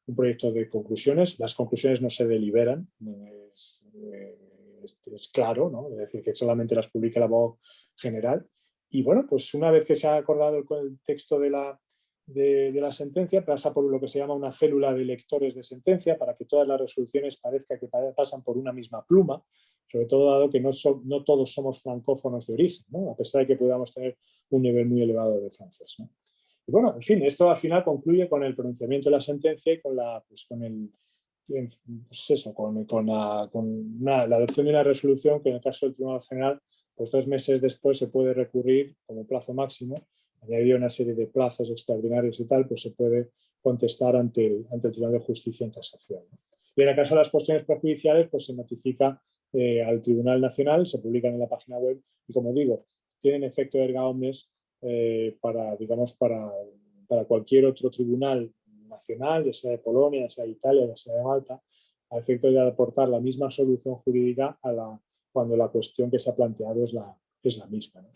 un proyecto de conclusiones. Las conclusiones no se deliberan, es claro, ¿no? Es decir, que solamente las publica el abogado general. Y bueno, pues una vez que se ha acordado el texto de la sentencia, pasa por lo que se llama una célula de lectores de sentencia para que todas las resoluciones parezca que pasan por una misma pluma, sobre todo dado que no todos somos francófonos de origen, ¿no? A pesar de que podamos tener un nivel muy elevado de francés, ¿no? Y bueno, en fin, esto al final concluye con el pronunciamiento de la sentencia y con la adopción de una resolución que en el caso del Tribunal General, pues 2 meses después se puede recurrir como plazo máximo, añadido una serie de plazos extraordinarios y tal, pues se puede contestar ante el Tribunal de Justicia en casación, ¿no? Y en el caso de las cuestiones prejudiciales, pues se notifica al Tribunal Nacional, se publican en la página web y, como digo, tienen efecto erga omnes para cualquier otro tribunal nacional, ya sea de Polonia, ya sea de Italia, ya sea de Malta, a efecto de aportar la misma solución jurídica cuando la cuestión que se ha planteado es la misma, ¿no?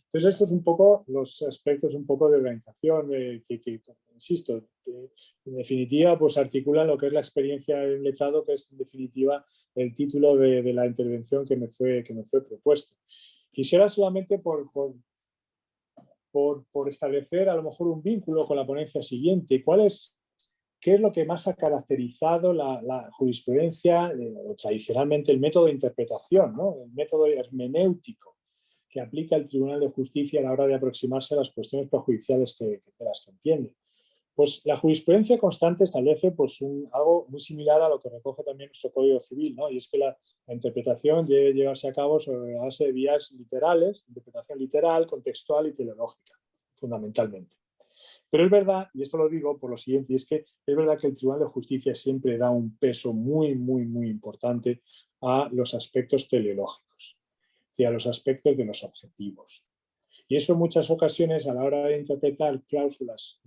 Entonces, estos un poco los aspectos un poco de organización que insisto, en definitiva, pues articulan lo que es la experiencia del letrado, que es en definitiva el título de la intervención que me fue propuesto. Quisiera solamente por establecer a lo mejor un vínculo con la ponencia siguiente. ¿Qué es lo que más ha caracterizado la jurisprudencia, tradicionalmente el método de interpretación, ¿no? El método hermenéutico que aplica el Tribunal de Justicia a la hora de aproximarse a las cuestiones prejudiciales de las que entiende? Pues la jurisprudencia constante establece pues, algo muy similar a lo que recoge también nuestro Código Civil, ¿no? Y es que la interpretación debe llevarse a cabo sobre la base de vías literales, interpretación literal, contextual y teleológica, fundamentalmente. Pero es verdad, y esto lo digo por lo siguiente, y es que es verdad que el Tribunal de Justicia siempre da un peso muy, muy, muy importante a los aspectos teleológicos y a los aspectos de los objetivos. Y eso en muchas ocasiones a la hora de interpretar cláusulas,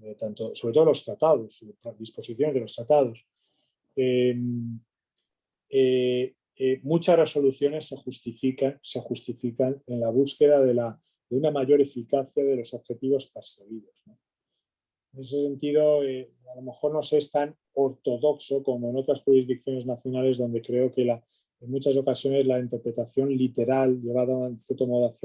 sobre todo los tratados, disposiciones de los tratados, muchas resoluciones se justifican en la búsqueda de una mayor eficacia de los objetivos perseguidos, ¿no? En ese sentido, a lo mejor no es tan ortodoxo como en otras jurisdicciones nacionales donde creo que en muchas ocasiones la interpretación literal, llevada en cierto modo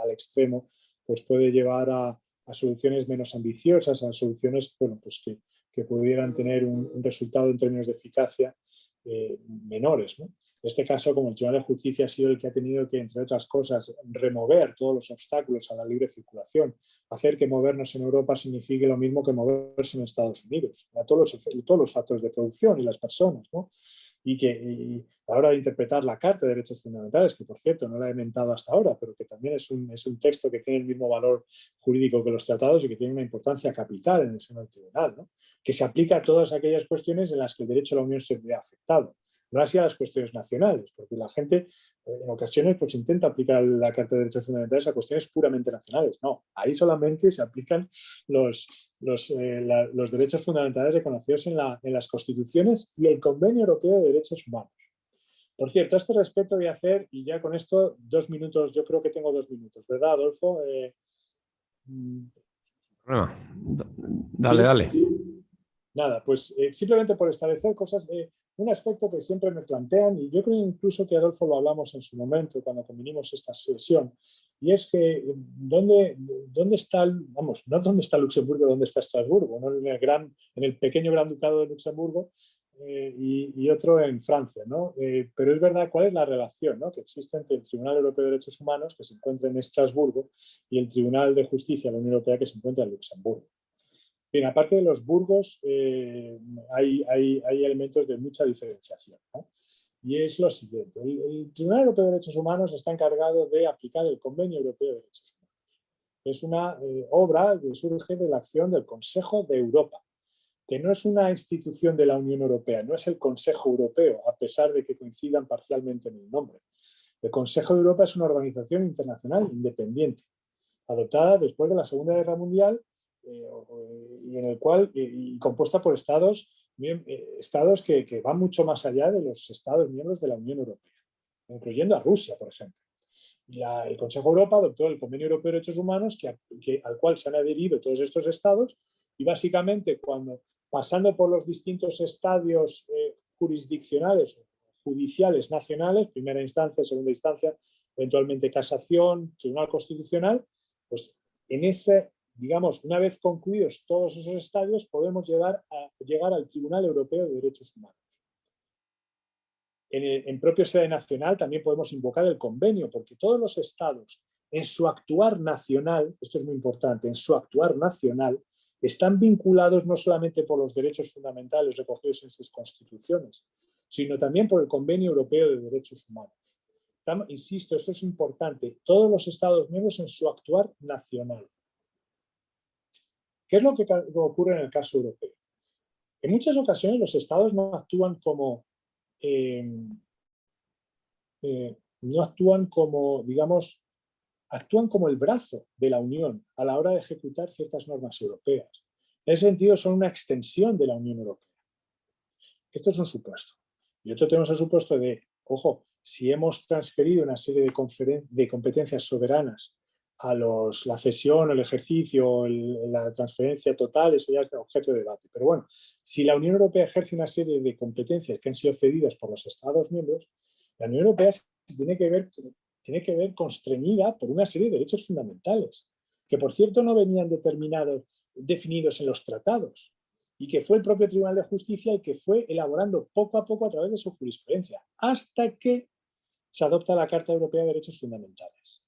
al extremo, pues puede llevar a soluciones menos ambiciosas, a soluciones bueno, pues que pudieran tener un resultado en términos de eficacia menores, ¿no? En este caso, como el Tribunal de Justicia ha sido el que ha tenido que, entre otras cosas, remover todos los obstáculos a la libre circulación, hacer que movernos en Europa signifique lo mismo que moverse en Estados Unidos, a todos los factores de producción y las personas, ¿no? y a la hora de interpretar la Carta de Derechos Fundamentales, que por cierto no la he inventado hasta ahora, pero que también es un texto que tiene el mismo valor jurídico que los tratados y que tiene una importancia capital en el seno del tribunal, ¿no? Que se aplica a todas aquellas cuestiones en las que el derecho de la Unión se ve afectado, no así a las cuestiones nacionales, porque la gente en ocasiones pues intenta aplicar la Carta de Derechos Fundamentales a cuestiones puramente nacionales. No, ahí solamente se aplican los derechos fundamentales reconocidos en las constituciones y el Convenio Europeo de Derechos Humanos. Por cierto, a este respecto voy a hacer, y ya con esto, 2 minutos, yo creo que tengo 2 minutos, ¿verdad, Adolfo? Dale, ¿Sí? dale. Nada, pues simplemente por establecer cosas, un aspecto que siempre me plantean, y yo creo incluso que Adolfo lo hablamos en su momento cuando convinimos esta sesión, y es que ¿dónde está, vamos, no dónde está Luxemburgo, dónde está Estrasburgo, ¿no? En el pequeño Gran Ducado de Luxemburgo y otro en Francia, ¿no? Pero es verdad, ¿cuál es la relación, ¿no?, que existe entre el Tribunal Europeo de Derechos Humanos, que se encuentra en Estrasburgo, y el Tribunal de Justicia de la Unión Europea, que se encuentra en Luxemburgo? Bien, aparte de los burgos, hay elementos de mucha diferenciación, ¿no? Y es lo siguiente: el Tribunal Europeo de Derechos Humanos está encargado de aplicar el Convenio Europeo de Derechos Humanos. Es una obra que surge de la acción del Consejo de Europa, que no es una institución de la Unión Europea, no es el Consejo Europeo, a pesar de que coincidan parcialmente en el nombre. El Consejo de Europa es una organización internacional independiente, adoptada después de la Segunda Guerra Mundial y en el cual y compuesta por estados que van mucho más allá de los estados miembros de la Unión Europea, incluyendo a Rusia, por ejemplo. El Consejo de Europa adoptó el Convenio Europeo de Derechos Humanos, al cual se han adherido todos estos estados, y básicamente pasando por los distintos estadios jurisdiccionales, judiciales nacionales, primera instancia, segunda instancia, eventualmente casación, Tribunal Constitucional, pues en digamos, una vez concluidos todos esos estadios, podemos llegar al Tribunal Europeo de Derechos Humanos. En propio sede nacional también podemos invocar el convenio, porque todos los estados, en su actuar nacional, esto es muy importante, en su actuar nacional, están vinculados no solamente por los derechos fundamentales recogidos en sus constituciones, sino también por el Convenio Europeo de Derechos Humanos. Insisto, esto es importante, todos los estados miembros en su actuar nacional. ¿Qué es lo que ocurre en el caso europeo? En muchas ocasiones los estados no actúan como digamos, actúan como el brazo de la Unión a la hora de ejecutar ciertas normas europeas. En ese sentido, son una extensión de la Unión Europea. Esto es un supuesto. Y otro tenemos el supuesto de, ojo, si hemos transferido una serie de competencias soberanas a la cesión, el ejercicio, la transferencia total, eso ya es objeto de debate. Pero bueno, si la Unión Europea ejerce una serie de competencias que han sido cedidas por los Estados miembros, la Unión Europea tiene que ver constreñida por una serie de derechos fundamentales, que por cierto no venían definidos en los tratados, y que fue el propio Tribunal de Justicia el que fue elaborando poco a poco a través de su jurisprudencia, hasta que se adopta la Carta Europea de Derechos Fundamentales,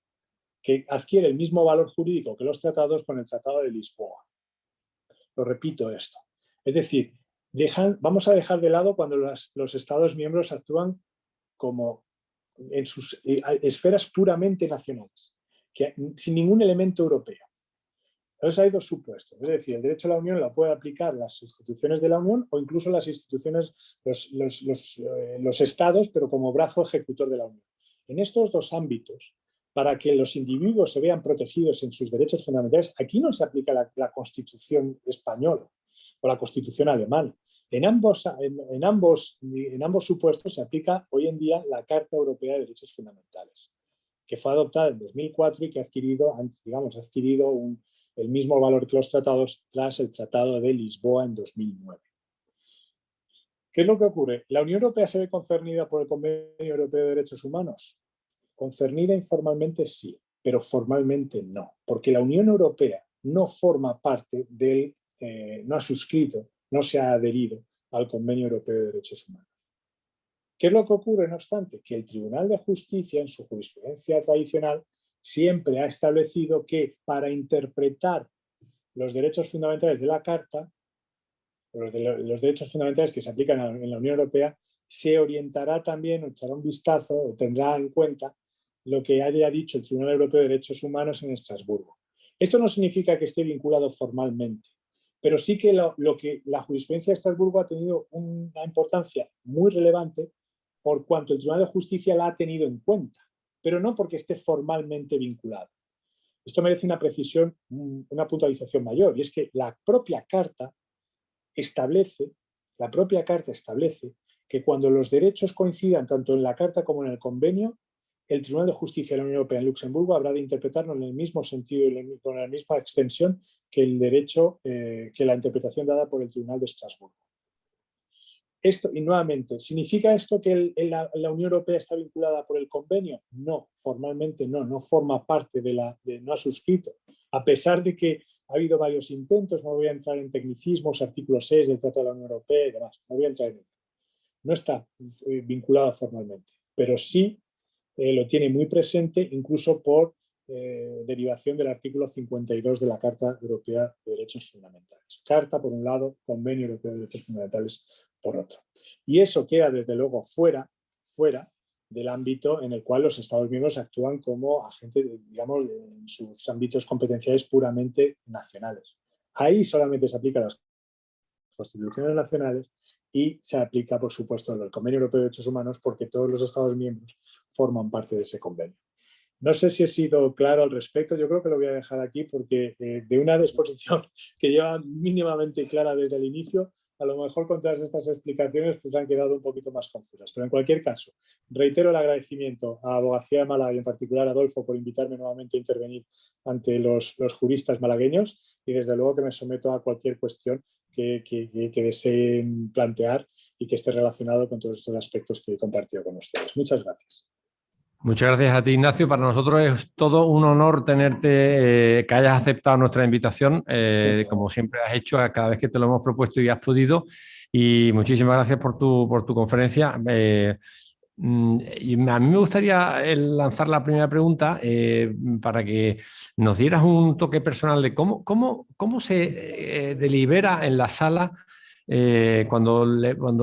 que adquiere el mismo valor jurídico que los tratados con el Tratado de Lisboa. Lo repito esto. Es decir, vamos a dejar de lado cuando los Estados miembros actúan como en sus esferas puramente nacionales, sin ningún elemento europeo. Entonces hay dos supuestos, es decir, el derecho de la Unión lo puede aplicar las instituciones de la Unión o incluso las instituciones, los estados, pero como brazo ejecutor de la Unión. En estos dos ámbitos, para que los individuos se vean protegidos en sus derechos fundamentales, aquí no se aplica la Constitución española o la Constitución alemana. En ambos supuestos se aplica hoy en día la Carta Europea de Derechos Fundamentales, que fue adoptada en 2004 y que ha adquirido el mismo valor que los tratados tras el Tratado de Lisboa en 2009. ¿Qué es lo que ocurre? ¿La Unión Europea se ve concernida por el Convenio Europeo de Derechos Humanos? Concernida informalmente sí, pero formalmente no, porque la Unión Europea no forma parte no ha suscrito, no se ha adherido al Convenio Europeo de Derechos Humanos. ¿Qué es lo que ocurre, no obstante? Que el Tribunal de Justicia, en su jurisprudencia tradicional, siempre ha establecido que para interpretar los derechos fundamentales de la Carta, los derechos fundamentales que se aplican en la Unión Europea, se orientará también, o echará un vistazo, o tendrá en cuenta lo que haya dicho el Tribunal Europeo de Derechos Humanos en Estrasburgo. Esto no significa que esté vinculado formalmente, pero sí que lo que la jurisprudencia de Estrasburgo ha tenido una importancia muy relevante por cuanto el Tribunal de Justicia la ha tenido en cuenta, pero no porque esté formalmente vinculado. Esto merece una precisión, una puntualización mayor, y es que la propia Carta establece que cuando los derechos coincidan tanto en la Carta como en el convenio, el Tribunal de Justicia de la Unión Europea en Luxemburgo habrá de interpretarlo en el mismo sentido y con la misma extensión que el derecho, que la interpretación dada por el Tribunal de Estrasburgo. Esto, y nuevamente, ¿significa esto que la Unión Europea está vinculada por el convenio? No, formalmente no forma parte no ha suscrito, a pesar de que ha habido varios intentos. No voy a entrar en tecnicismos, artículo 6 del Tratado de la Unión Europea y demás, no voy a entrar en ello. No está vinculada formalmente, pero sí lo tiene muy presente, incluso por derivación del artículo 52 de la Carta Europea de Derechos Fundamentales. Carta por un lado, Convenio Europeo de Derechos Fundamentales por otro. Y eso queda desde luego fuera del ámbito en el cual los Estados miembros actúan como agentes, digamos, en sus ámbitos competenciales puramente nacionales. Ahí solamente se aplican las constituciones nacionales y se aplica, por supuesto, el Convenio Europeo de Derechos Humanos, porque todos los Estados miembros forman parte de ese convenio. No sé si he sido claro al respecto. Yo creo que lo voy a dejar aquí porque de una exposición que lleva mínimamente clara desde el inicio, a lo mejor con todas estas explicaciones pues han quedado un poquito más confusas. Pero en cualquier caso, reitero el agradecimiento a Abogacía de Málaga y en particular a Adolfo por invitarme nuevamente a intervenir ante los juristas malagueños, y desde luego que me someto a cualquier cuestión que deseen plantear y que esté relacionado con todos estos aspectos que he compartido con ustedes. Muchas gracias. Muchas gracias a ti, Ignacio. Para nosotros es todo un honor tenerte, que hayas aceptado nuestra invitación, como siempre has hecho cada vez que te lo hemos propuesto y has podido. Y muchísimas gracias por tu conferencia. Y a mí me gustaría lanzar la primera pregunta para que nos dieras un toque personal de cómo se delibera en la sala cuando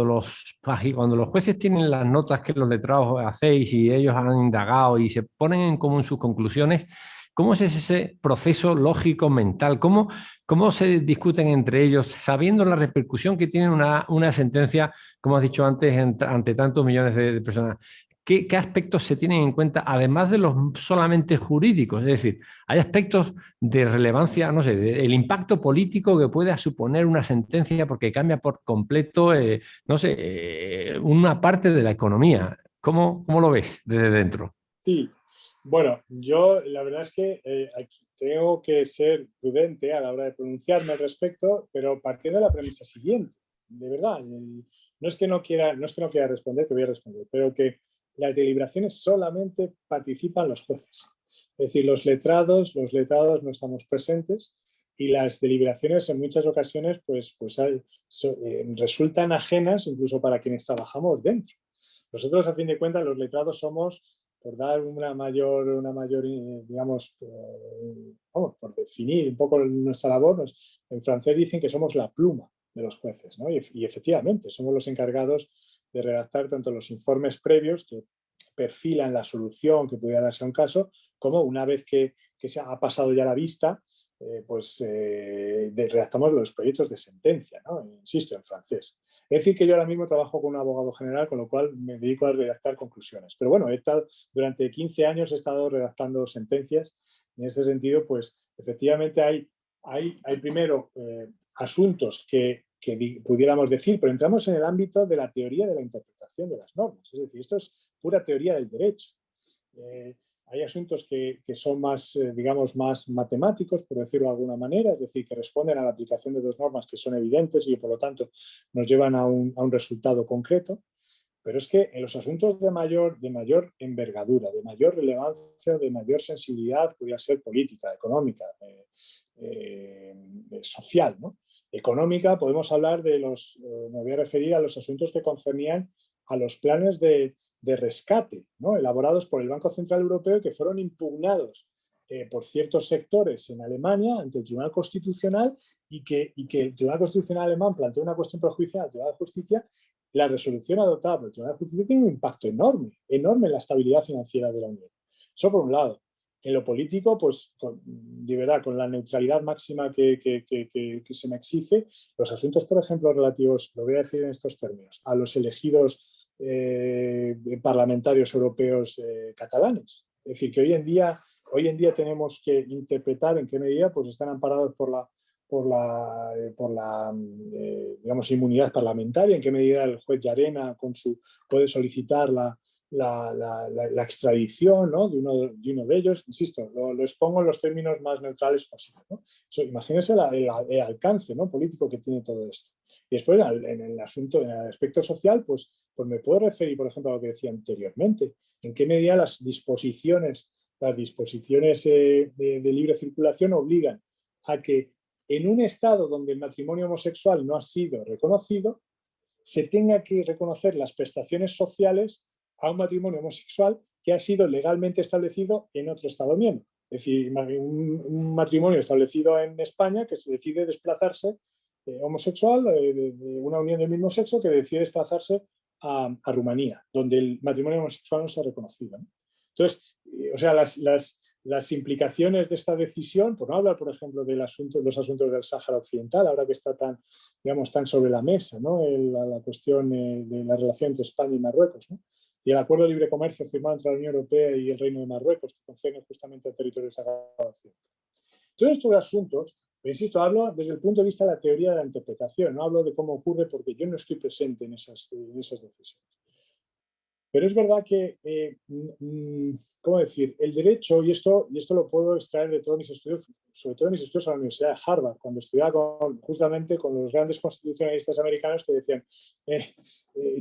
los jueces tienen las notas que los letrados hacéis y ellos han indagado y se ponen en común sus conclusiones. ¿Cómo es ese proceso lógico mental? ¿Cómo se discuten entre ellos sabiendo la repercusión que tiene una sentencia, como has dicho antes, ante tantos millones de personas? ¿Qué aspectos se tienen en cuenta, además de los solamente jurídicos? Es decir, hay aspectos de relevancia, no sé, el impacto político que pueda suponer una sentencia porque cambia por completo, no sé, una parte de la economía. ¿Cómo lo ves desde dentro? Sí, bueno, yo la verdad es que aquí tengo que ser prudente a la hora de pronunciarme al respecto, pero partiendo de la premisa siguiente, de verdad, no es que no quiera responder, que voy a responder, pero que las deliberaciones solamente participan los jueces. Es decir, los letrados no estamos presentes y las deliberaciones en muchas ocasiones resultan ajenas incluso para quienes trabajamos dentro. Nosotros, a fin de cuentas, los letrados somos, por dar una mayor digamos, por definir un poco nuestra labor, en francés dicen que somos la pluma de los jueces, ¿no? Y efectivamente, somos los encargados de redactar tanto los informes previos que perfilan la solución que pudiera darse a un caso, como una vez que se ha pasado ya la vista, redactamos los proyectos de sentencia, ¿no? Insisto, en francés. Es decir, que yo ahora mismo trabajo con un abogado general, con lo cual me dedico a redactar conclusiones. Pero bueno, durante 15 años he estado redactando sentencias. En este sentido, pues efectivamente hay primero asuntos que pudiéramos decir, pero entramos en el ámbito de la teoría de la interpretación de las normas. Es decir, esto es pura teoría del derecho. Hay asuntos que son más, digamos, más matemáticos, por decirlo de alguna manera, es decir, que responden a la aplicación de dos normas que son evidentes y que, por lo tanto, nos llevan a un resultado concreto. Pero es que en los asuntos de mayor envergadura, de mayor relevancia, de mayor sensibilidad, podría ser política, económica, social, ¿no? Económica, podemos hablar me voy a referir a los asuntos que concernían a los planes de rescate, ¿no? Elaborados por el Banco Central Europeo y que fueron impugnados por ciertos sectores en Alemania ante el Tribunal Constitucional y que el Tribunal Constitucional alemán planteó una cuestión prejudicial al Tribunal de Justicia la resolución adoptada por el Tribunal de Justicia tiene un impacto enorme, enorme en la estabilidad financiera de la Unión. Eso por un lado. En lo político, pues de verdad, con la neutralidad máxima que se me exige, los asuntos, por ejemplo, relativos, lo voy a decir en estos términos, a los elegidos parlamentarios europeos catalanes. Es decir, que hoy en día tenemos que interpretar en qué medida pues, están amparados por la digamos, inmunidad parlamentaria, en qué medida el juez Llarena puede solicitar la extradición, ¿no? de uno de ellos. Insisto, lo expongo en los términos más neutrales posibles, ¿no? Imagínense el alcance, ¿no? político que tiene todo esto. Y después, en el aspecto social, pues me puedo referir, por ejemplo, a lo que decía anteriormente, en qué medida las disposiciones de libre circulación obligan a que en un estado donde el matrimonio homosexual no ha sido reconocido, se tenga que reconocer las prestaciones sociales a un matrimonio homosexual que ha sido legalmente establecido en otro Estado miembro. Es decir, un matrimonio establecido en España que se decide desplazarse, homosexual, de una unión del mismo sexo, que decide desplazarse a Rumanía, donde el matrimonio homosexual no se ha reconocido, ¿no? Entonces, o sea, las implicaciones de esta decisión, por no hablar, por ejemplo, los asuntos del Sáhara Occidental, ahora que está tan sobre la mesa, ¿no? La cuestión de la relación entre España y Marruecos, ¿no? Y el acuerdo de libre comercio firmado entre la Unión Europea y el Reino de Marruecos, que concerne justamente al territorio del Sáhara Occidental. Todos estos asuntos, insisto, hablo desde el punto de vista de la teoría de la interpretación, no hablo de cómo ocurre porque yo no estoy presente en esas decisiones. Pero es verdad que, ¿cómo decir? El derecho, y esto lo puedo extraer de todos mis estudios, sobre todo de mis estudios a la Universidad de Harvard, cuando estudiaba justamente con los grandes constitucionalistas americanos que decían,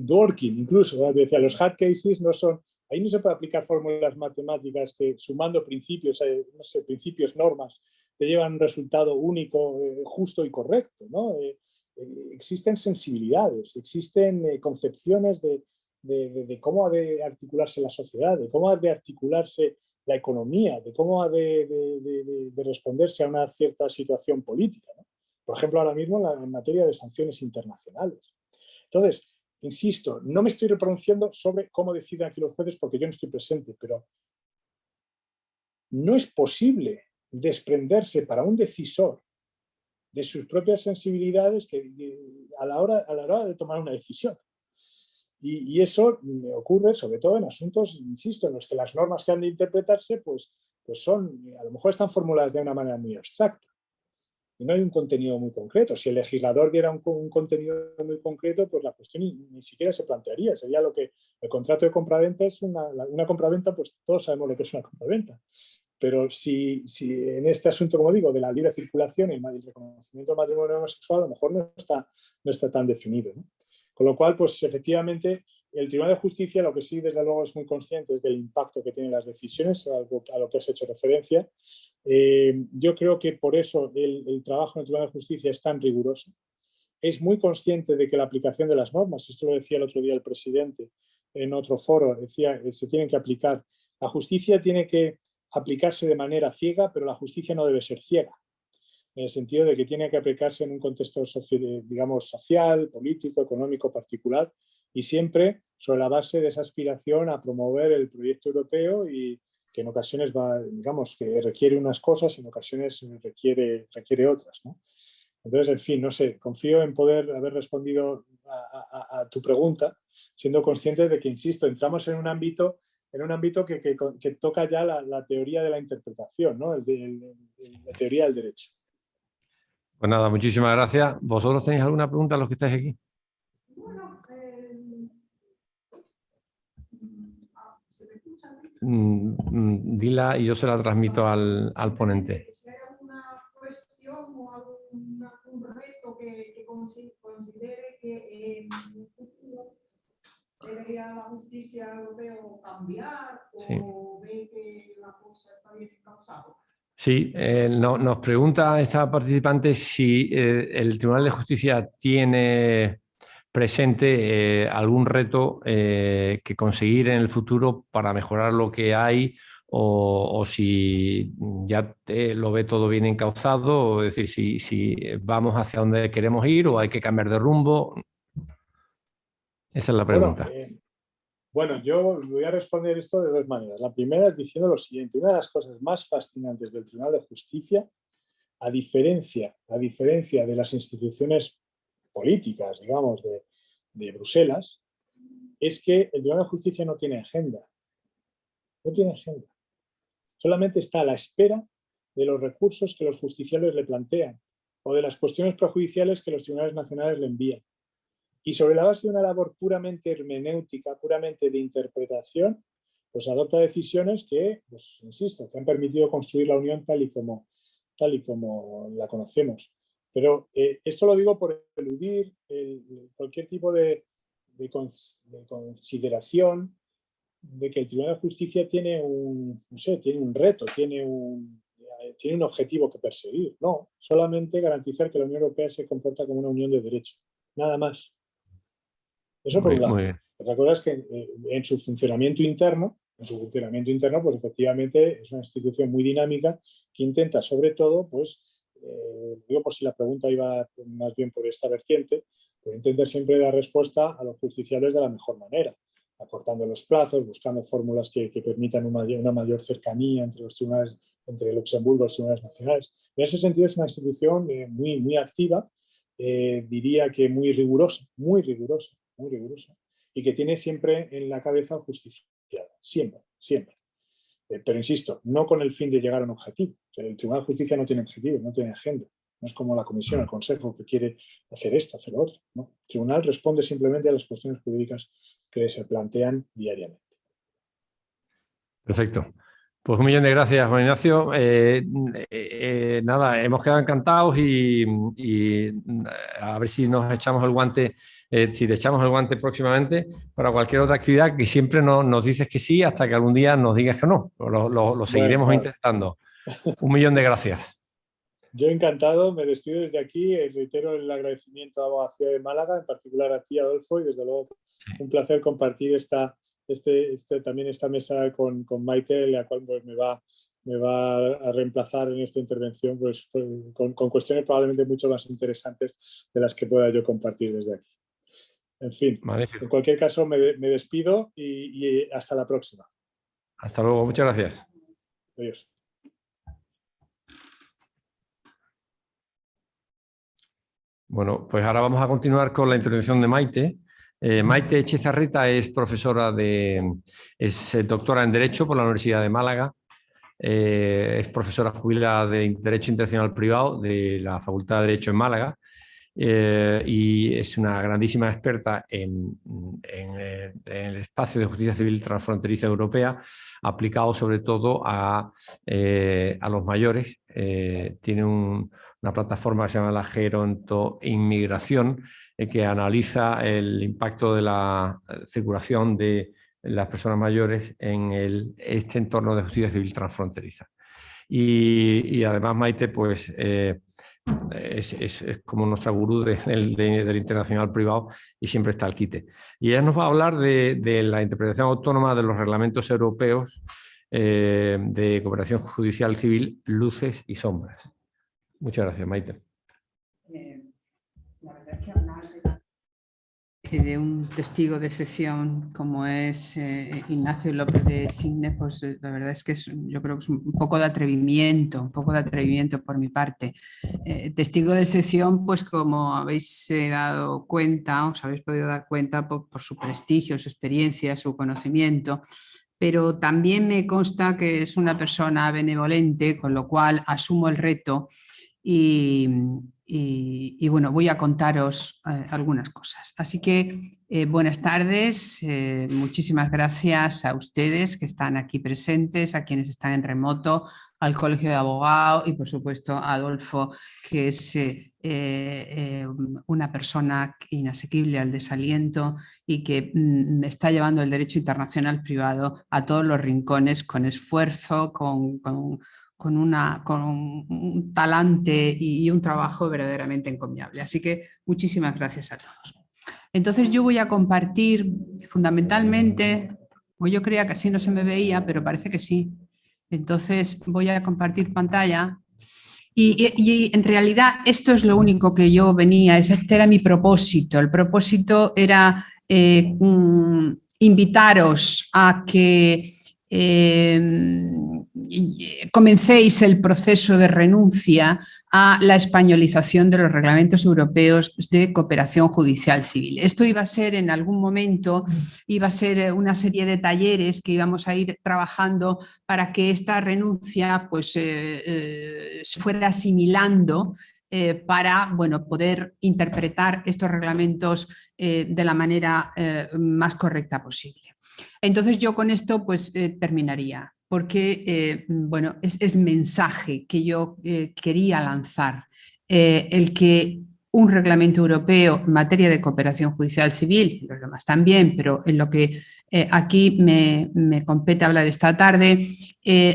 Dworkin incluso, ¿no? Decía, los hard cases no son, ahí no se puede aplicar fórmulas matemáticas que sumando principios, no sé, principios, normas, te llevan a un resultado único, justo y correcto, ¿no? Existen sensibilidades, existen concepciones de cómo ha de articularse la sociedad, de cómo ha de articularse la economía, de cómo ha de responderse a una cierta situación política, ¿no? Por ejemplo, ahora mismo en materia de sanciones internacionales. Entonces, insisto, no me estoy pronunciando sobre cómo deciden aquí los jueces porque yo no estoy presente, pero no es posible desprenderse para un decisor de sus propias sensibilidades a la hora de tomar una decisión. Y eso me ocurre sobre todo en asuntos, insisto, en los que las normas que han de interpretarse pues son, a lo mejor están formuladas de una manera muy abstracta y no hay un contenido muy concreto. Si el legislador diera un contenido muy concreto, pues la cuestión ni siquiera se plantearía. Sería lo que el contrato de compraventa es una compraventa, pues todos sabemos lo que es una compraventa. Pero si en este asunto, como digo, de la libre circulación y el reconocimiento del matrimonio homosexual, a lo mejor no está tan definido, ¿no? Con lo cual, pues efectivamente, el Tribunal de Justicia lo que sí, desde luego, es muy consciente es del impacto que tienen las decisiones, a lo que has hecho referencia. Yo creo que por eso el trabajo en el Tribunal de Justicia es tan riguroso. Es muy consciente de que la aplicación de las normas, esto lo decía el otro día el presidente en otro foro, decía que se tienen que aplicar. La justicia tiene que aplicarse de manera ciega, pero la justicia no debe ser ciega, en el sentido de que tiene que aplicarse en un contexto social, político, económico particular, y siempre sobre la base de esa aspiración a promover el proyecto europeo y que en ocasiones que requiere unas cosas y en ocasiones requiere otras, ¿no? Entonces, en fin, no sé, confío en poder haber respondido a tu pregunta, siendo consciente de que, insisto, entramos en un ámbito que toca ya la teoría de la interpretación, ¿no? La teoría del derecho. Pues nada, muchísimas gracias. ¿Vosotros tenéis alguna pregunta, los que estáis aquí? Bueno, ¿se me escucha? Dila y yo se la transmito al ponente. Si hay alguna cuestión o algún reto que considere que debería la justicia europea cambiar o ve que la cosa está bien encauzada. Sí, nos pregunta esta participante si el Tribunal de Justicia tiene presente algún reto que conseguir en el futuro para mejorar lo que hay o si ya lo ve todo bien encauzado, o es decir, si vamos hacia donde queremos ir o hay que cambiar de rumbo. Esa es la pregunta. Bueno, yo voy a responder esto de dos maneras. La primera es diciendo lo siguiente. Una de las cosas más fascinantes del Tribunal de Justicia, a diferencia de las instituciones políticas, digamos, de Bruselas, es que el Tribunal de Justicia no tiene agenda. No tiene agenda. Solamente está a la espera de los recursos que los justiciables le plantean o de las cuestiones prejudiciales que los tribunales nacionales le envían. Y sobre la base de una labor puramente hermenéutica, puramente de interpretación, pues adopta decisiones que, pues, insisto, que han permitido construir la Unión tal y como la conocemos. Pero esto lo digo por eludir cualquier tipo de consideración de que el Tribunal de Justicia tiene un reto, tiene un objetivo que perseguir. No, solamente garantizar que la Unión Europea se comporta como una unión de derecho. Nada más. Eso por un lado. Otra cosa es que en su funcionamiento interno, pues efectivamente es una institución muy dinámica que intenta, sobre todo, pues, digo por si la pregunta iba más bien por esta vertiente, pues intenta siempre dar respuesta a los justiciables de la mejor manera, acortando los plazos, buscando fórmulas que permitan una mayor cercanía entre los tribunales, entre Luxemburgo y los tribunales nacionales. En ese sentido es una institución muy, muy activa, diría que muy rigurosa, y que tiene siempre en la cabeza al justiciable, siempre. Pero insisto, no con el fin de llegar a un objetivo. O sea, el Tribunal de Justicia no tiene objetivo, no tiene agenda. No es como la Comisión, el Consejo, que quiere hacer esto, hacer lo otro, ¿no? El Tribunal responde simplemente a las cuestiones jurídicas que se plantean diariamente. Perfecto. Pues 1.000.000 de gracias, Juan Ignacio. Nada, hemos quedado encantados y a ver si nos echamos el guante, si te echamos el guante próximamente para cualquier otra actividad, que siempre nos dices que sí hasta que algún día nos digas que no. Lo seguiremos intentando. 1.000.000 de gracias. Yo encantado, me despido desde aquí, reitero el agradecimiento a la Abogacía de Málaga, en particular a ti, Adolfo, y desde luego un placer compartir también esta mesa con Maite, la cual pues, me va a reemplazar en esta intervención pues, con cuestiones probablemente mucho más interesantes de las que pueda yo compartir desde aquí. En fin, en cualquier caso me despido y hasta la próxima. Hasta luego, muchas gracias. Adiós. Bueno, pues ahora vamos a continuar con la intervención de Maite. Maite Echezarreta es doctora en Derecho por la Universidad de Málaga, es profesora jubilada de Derecho Internacional Privado de la Facultad de Derecho en Málaga y es una grandísima experta en el espacio de justicia civil transfronteriza europea, aplicado sobre todo a los mayores. Tiene una plataforma que se llama la Gerontoinmigración, que analiza el impacto de la circulación de las personas mayores en este entorno de justicia civil transfronteriza. Y además Maite pues, es como nuestra gurú del internacional privado y siempre está al quite. Y ella nos va a hablar de la interpretación autónoma de los reglamentos europeos de cooperación judicial civil, luces y sombras. Muchas gracias, Maite. La verdad es que hablar de un testigo de excepción como es Ignacio López de Signe, pues la verdad es que yo creo que es un poco de atrevimiento por mi parte. Testigo de excepción, pues como habéis dado cuenta, os habéis podido dar cuenta por su prestigio, su experiencia, su conocimiento, pero también me consta que es una persona benevolente, con lo cual asumo el reto y bueno, voy a contaros algunas cosas. Así que buenas tardes, muchísimas gracias a ustedes que están aquí presentes, a quienes están en remoto, al Colegio de Abogados y por supuesto a Adolfo, que es una persona inasequible al desaliento y que está llevando el derecho internacional privado a todos los rincones con esfuerzo, con un talante y un trabajo verdaderamente encomiable. Así que muchísimas gracias a todos. Entonces yo voy a compartir fundamentalmente, pues yo creía que así no se me veía, pero parece que sí. Entonces voy a compartir pantalla y en realidad esto es lo único que yo venía, este era mi propósito. El propósito era invitaros a que comencéis el proceso de renuncia a la españolización de los reglamentos europeos de cooperación judicial civil. Esto iba a ser en algún momento, iba a ser una serie de talleres que íbamos a ir trabajando para que esta renuncia pues, se fuera asimilando para poder interpretar estos reglamentos de la manera más correcta posible. Entonces yo con esto pues terminaría, porque es mensaje que yo quería lanzar, el que un reglamento europeo en materia de cooperación judicial civil, los demás también, pero en lo que aquí me compete hablar esta tarde,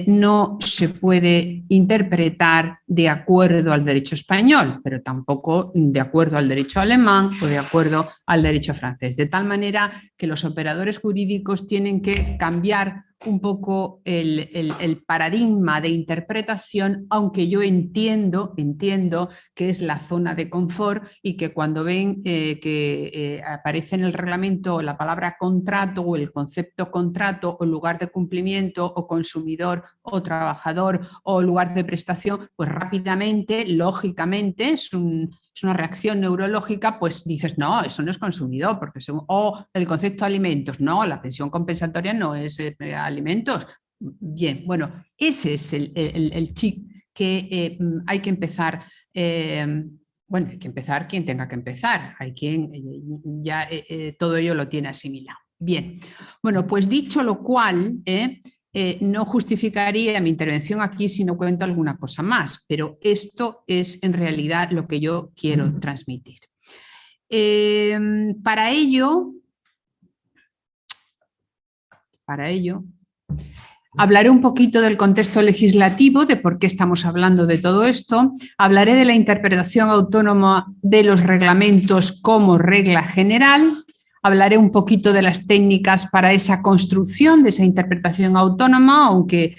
no se puede interpretar de acuerdo al derecho español, pero tampoco de acuerdo al derecho alemán o de acuerdo al derecho francés, de tal manera que los operadores jurídicos tienen que cambiar un poco el paradigma de interpretación, aunque yo entiendo que es la zona de confort y que cuando ven que aparece en el reglamento la palabra contrato o el concepto contrato o lugar de cumplimiento o consumidor o trabajador o lugar de prestación, pues rápidamente, lógicamente, es una reacción neurológica, pues dices, no, eso no es consumidor, porque el concepto de alimentos, no, la pensión compensatoria no es alimentos. Bien, bueno, ese es el chip que hay que empezar. Hay que empezar quien tenga que empezar, hay quien ya todo ello lo tiene asimilado. Bien, bueno, pues dicho lo cual, no justificaría mi intervención aquí si no cuento alguna cosa más, pero esto es en realidad lo que yo quiero transmitir. Para ello, hablaré un poquito del contexto legislativo, de por qué estamos hablando de todo esto. Hablaré de la interpretación autónoma de los reglamentos como regla general. Hablaré un poquito de las técnicas para esa construcción, de esa interpretación autónoma, aunque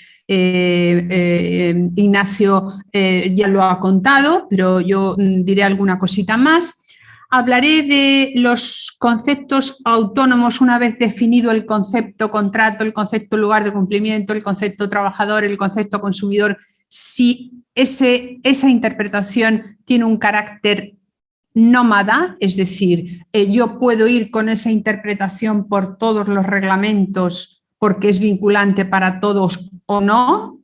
Ignacio ya lo ha contado, pero yo diré alguna cosita más. Hablaré de los conceptos autónomos una vez definido el concepto contrato, el concepto lugar de cumplimiento, el concepto trabajador, el concepto consumidor, si esa interpretación tiene un carácter nómada, es decir, yo puedo ir con esa interpretación por todos los reglamentos porque es vinculante para todos o no,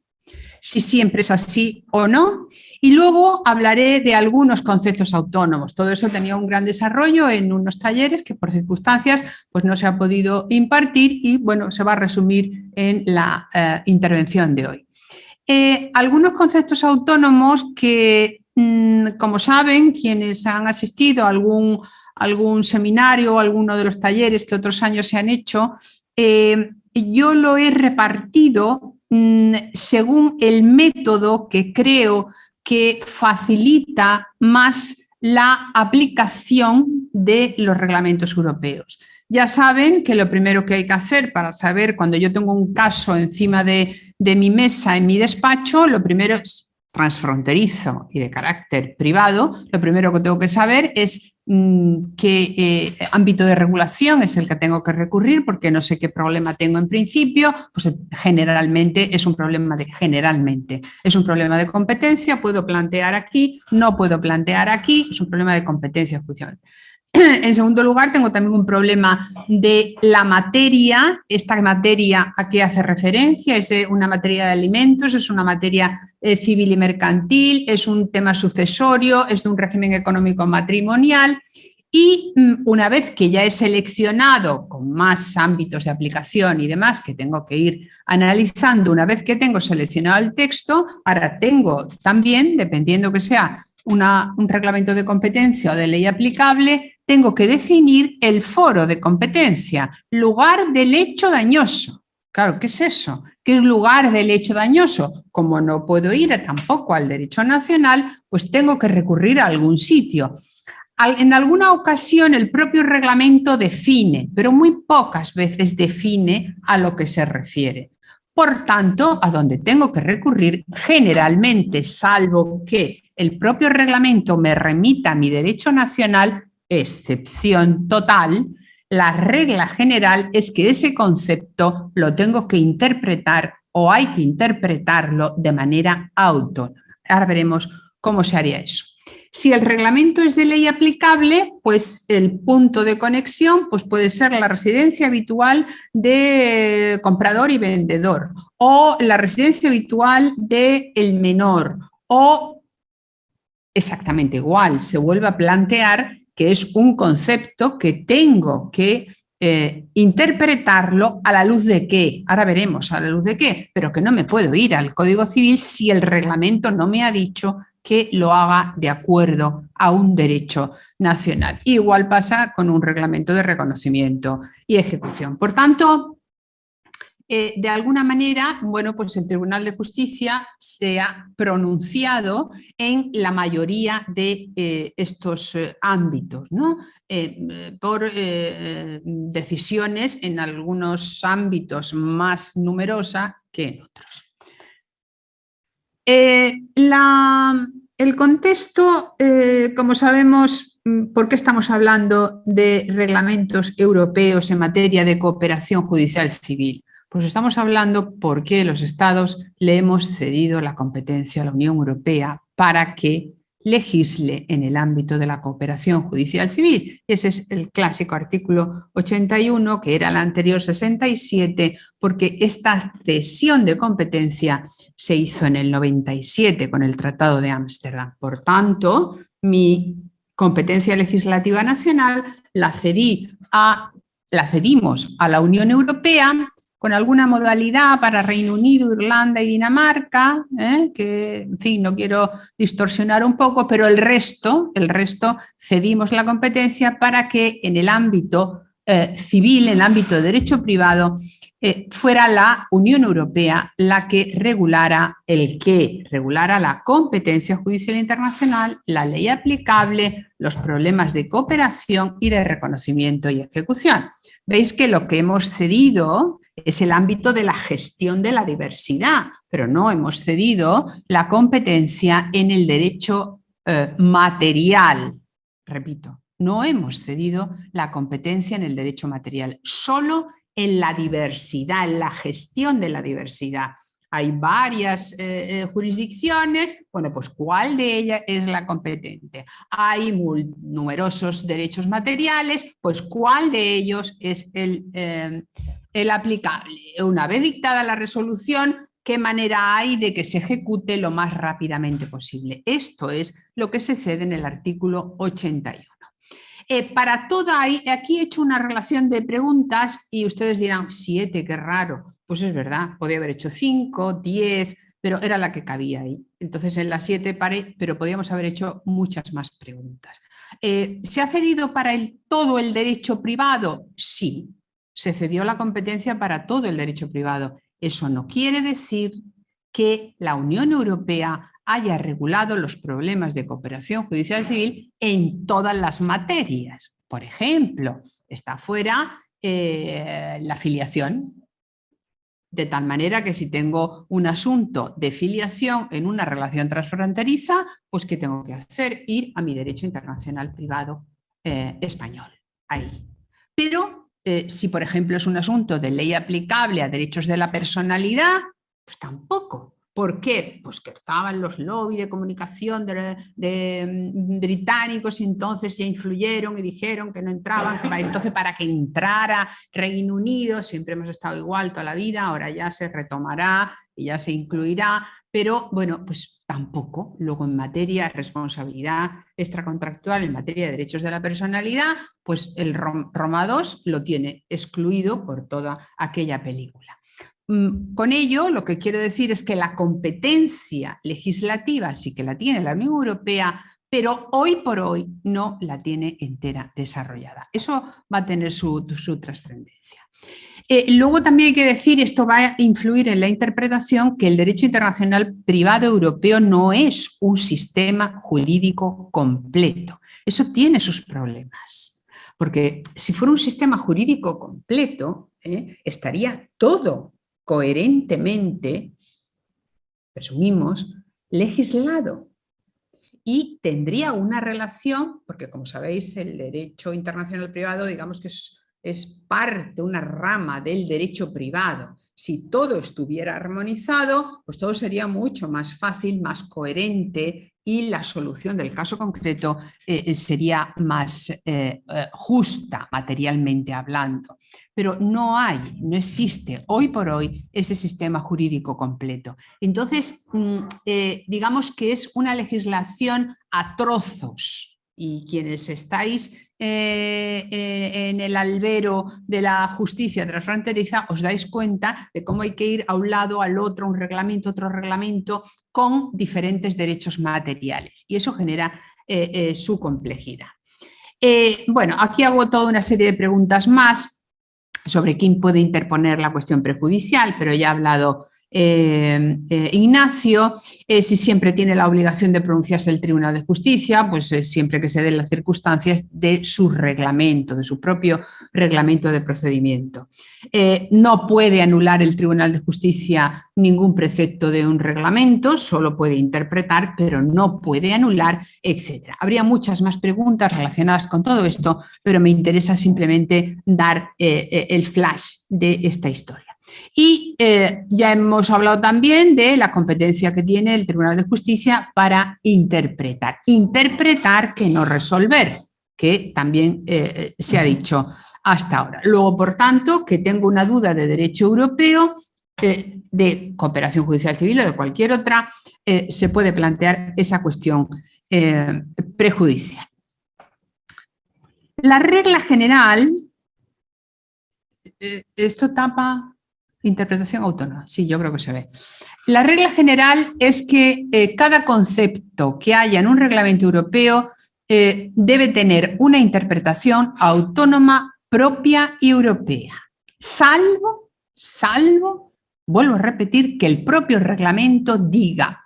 si siempre es así o no. Y luego hablaré de algunos conceptos autónomos. Todo eso tenía un gran desarrollo en unos talleres que por circunstancias pues no se ha podido impartir y bueno, se va a resumir en la intervención de hoy. Algunos conceptos autónomos que, como saben, quienes han asistido a algún seminario o alguno de los talleres que otros años se han hecho, yo lo he repartido según el método que creo que facilita más la aplicación de los reglamentos europeos. Ya saben que lo primero que hay que hacer para saber cuando yo tengo un caso encima de mi mesa en mi despacho, lo primero es transfronterizo y de carácter privado, lo primero que tengo que saber es qué ámbito de regulación es el que tengo que recurrir, porque no sé qué problema tengo en principio, pues generalmente es un problema de competencia, puedo plantear aquí, no puedo plantear aquí, es un problema de competencia judicial. En segundo lugar, tengo también un problema de la materia. Esta materia a qué hace referencia, es una materia de alimentos, es una materia civil y mercantil, es un tema sucesorio, es de un régimen económico matrimonial. Y una vez que ya he seleccionado con más ámbitos de aplicación y demás que tengo que ir analizando, una vez que tengo seleccionado el texto, ahora tengo también, dependiendo que sea un reglamento de competencia o de ley aplicable, tengo que definir el foro de competencia, lugar del hecho dañoso. Claro, ¿qué es eso? ¿Qué es lugar del hecho dañoso? Como no puedo ir tampoco al derecho nacional, pues tengo que recurrir a algún sitio. En alguna ocasión el propio reglamento define, pero muy pocas veces define a lo que se refiere. Por tanto, a donde tengo que recurrir, generalmente, salvo que el propio reglamento me remita a mi derecho nacional, excepción total, la regla general es que ese concepto lo tengo que interpretar o hay que interpretarlo de manera autónoma. Ahora veremos cómo se haría eso. Si el reglamento es de ley aplicable, pues el punto de conexión pues puede ser la residencia habitual de comprador y vendedor, o la residencia habitual del menor, o exactamente igual, se vuelve a plantear que es un concepto que tengo que interpretarlo a la luz de qué. Ahora veremos a la luz de qué, pero que no me puedo ir al Código Civil si el reglamento no me ha dicho que lo haga de acuerdo a un derecho nacional. Igual pasa con un reglamento de reconocimiento y ejecución. Por tanto, de alguna manera, bueno, pues el Tribunal de Justicia se ha pronunciado en la mayoría de estos ámbitos, ¿no? Por decisiones en algunos ámbitos más numerosas que en otros. El contexto, como sabemos, ¿por qué estamos hablando de reglamentos europeos en materia de cooperación judicial civil? Pues estamos hablando porque los Estados le hemos cedido la competencia a la Unión Europea para que legisle en el ámbito de la cooperación judicial civil. Ese es el clásico artículo 81, que era el anterior 67, porque esta cesión de competencia se hizo en el 97 con el Tratado de Ámsterdam. Por tanto, mi competencia legislativa nacional la cedimos a la Unión Europea con alguna modalidad para Reino Unido, Irlanda y Dinamarca, que, en fin, no quiero distorsionar un poco, pero el resto cedimos la competencia para que en el ámbito civil, en el ámbito de derecho privado, fuera la Unión Europea la que regulara la competencia judicial internacional, la ley aplicable, los problemas de cooperación y de reconocimiento y ejecución. Veis que lo que hemos cedido es el ámbito de la gestión de la diversidad, pero no hemos cedido la competencia en el derecho material. Repito, no hemos cedido la competencia en el derecho material, solo en la diversidad, en la gestión de la diversidad. Hay varias jurisdicciones, bueno, pues ¿cuál de ellas es la competente? Hay numerosos derechos materiales, pues ¿cuál de ellos es el aplicable? Una vez dictada la resolución, ¿qué manera hay de que se ejecute lo más rápidamente posible? Esto es lo que se cede en el artículo 81. Para todo aquí he hecho una relación de preguntas y ustedes dirán, 7, qué raro. Pues es verdad, podía haber hecho 5, 10, pero era la que cabía ahí. Entonces en las 7 paré, pero podíamos haber hecho muchas más preguntas. ¿Se ha cedido para todo el derecho privado? Sí, se cedió la competencia para todo el derecho privado. Eso no quiere decir que la Unión Europea haya regulado los problemas de cooperación judicial civil en todas las materias. Por ejemplo, está fuera la filiación, de tal manera que si tengo un asunto de filiación en una relación transfronteriza, pues ¿qué tengo que hacer? Ir a mi derecho internacional privado español, ahí. Pero si, por ejemplo, es un asunto de ley aplicable a derechos de la personalidad, pues tampoco. ¿Por qué? Pues que estaban los lobbies de comunicación de británicos y entonces ya influyeron y dijeron que no entraban. Entonces, para que entrara Reino Unido, siempre hemos estado igual toda la vida, ahora ya se retomará y ya se incluirá, pero bueno, pues tampoco. Luego en materia de responsabilidad extracontractual, en materia de derechos de la personalidad, pues el Roma II lo tiene excluido por toda aquella película. Con ello, lo que quiero decir es que la competencia legislativa sí que la tiene la Unión Europea, pero hoy por hoy no la tiene entera desarrollada. Eso va a tener su trascendencia. Luego también hay que decir, esto va a influir en la interpretación, que el derecho internacional privado europeo no es un sistema jurídico completo. Eso tiene sus problemas, porque si fuera un sistema jurídico completo, estaría todo coherentemente, presumimos, legislado y tendría una relación, porque como sabéis el derecho internacional privado digamos que es es parte, una rama del derecho privado. Si todo estuviera armonizado, pues todo sería mucho más fácil, más coherente y la solución del caso concreto sería más justa materialmente hablando. Pero no existe hoy por hoy ese sistema jurídico completo. Entonces, digamos que es una legislación a trozos y quienes estáis en el albero de la justicia transfronteriza os dais cuenta de cómo hay que ir a un lado, al otro, un reglamento, otro reglamento, con diferentes derechos materiales y eso genera su complejidad. Bueno, aquí hago toda una serie de preguntas más sobre quién puede interponer la cuestión prejudicial, pero ya ha hablado Ignacio. Si siempre tiene la obligación de pronunciarse el Tribunal de Justicia, pues siempre que se den las circunstancias de su reglamento, de su propio reglamento de procedimiento. No puede anular el Tribunal de Justicia ningún precepto de un reglamento, solo puede interpretar, pero no puede anular, etc. Habría muchas más preguntas relacionadas con todo esto, pero me interesa simplemente dar el flash de esta historia. Y ya hemos hablado también de la competencia que tiene el Tribunal de Justicia para interpretar. Interpretar que no resolver, que también se ha dicho hasta ahora. Luego, por tanto, que tengo una duda de derecho europeo, de cooperación judicial civil o de cualquier otra, se puede plantear esa cuestión prejudicial. La regla general, esto tapa... Interpretación autónoma, sí, yo creo que se ve. La regla general es que cada concepto que haya en un reglamento europeo debe tener una interpretación autónoma propia y europea, salvo, vuelvo a repetir, que el propio reglamento diga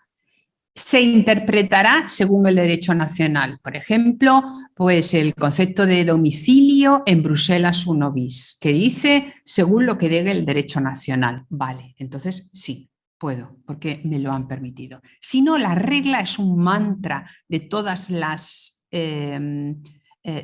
se interpretará según el derecho nacional. Por ejemplo, pues el concepto de domicilio en Bruselas 1 bis, que dice según lo que diga el derecho nacional. Vale, entonces sí, puedo, porque me lo han permitido. Si no, la regla es un mantra de todas las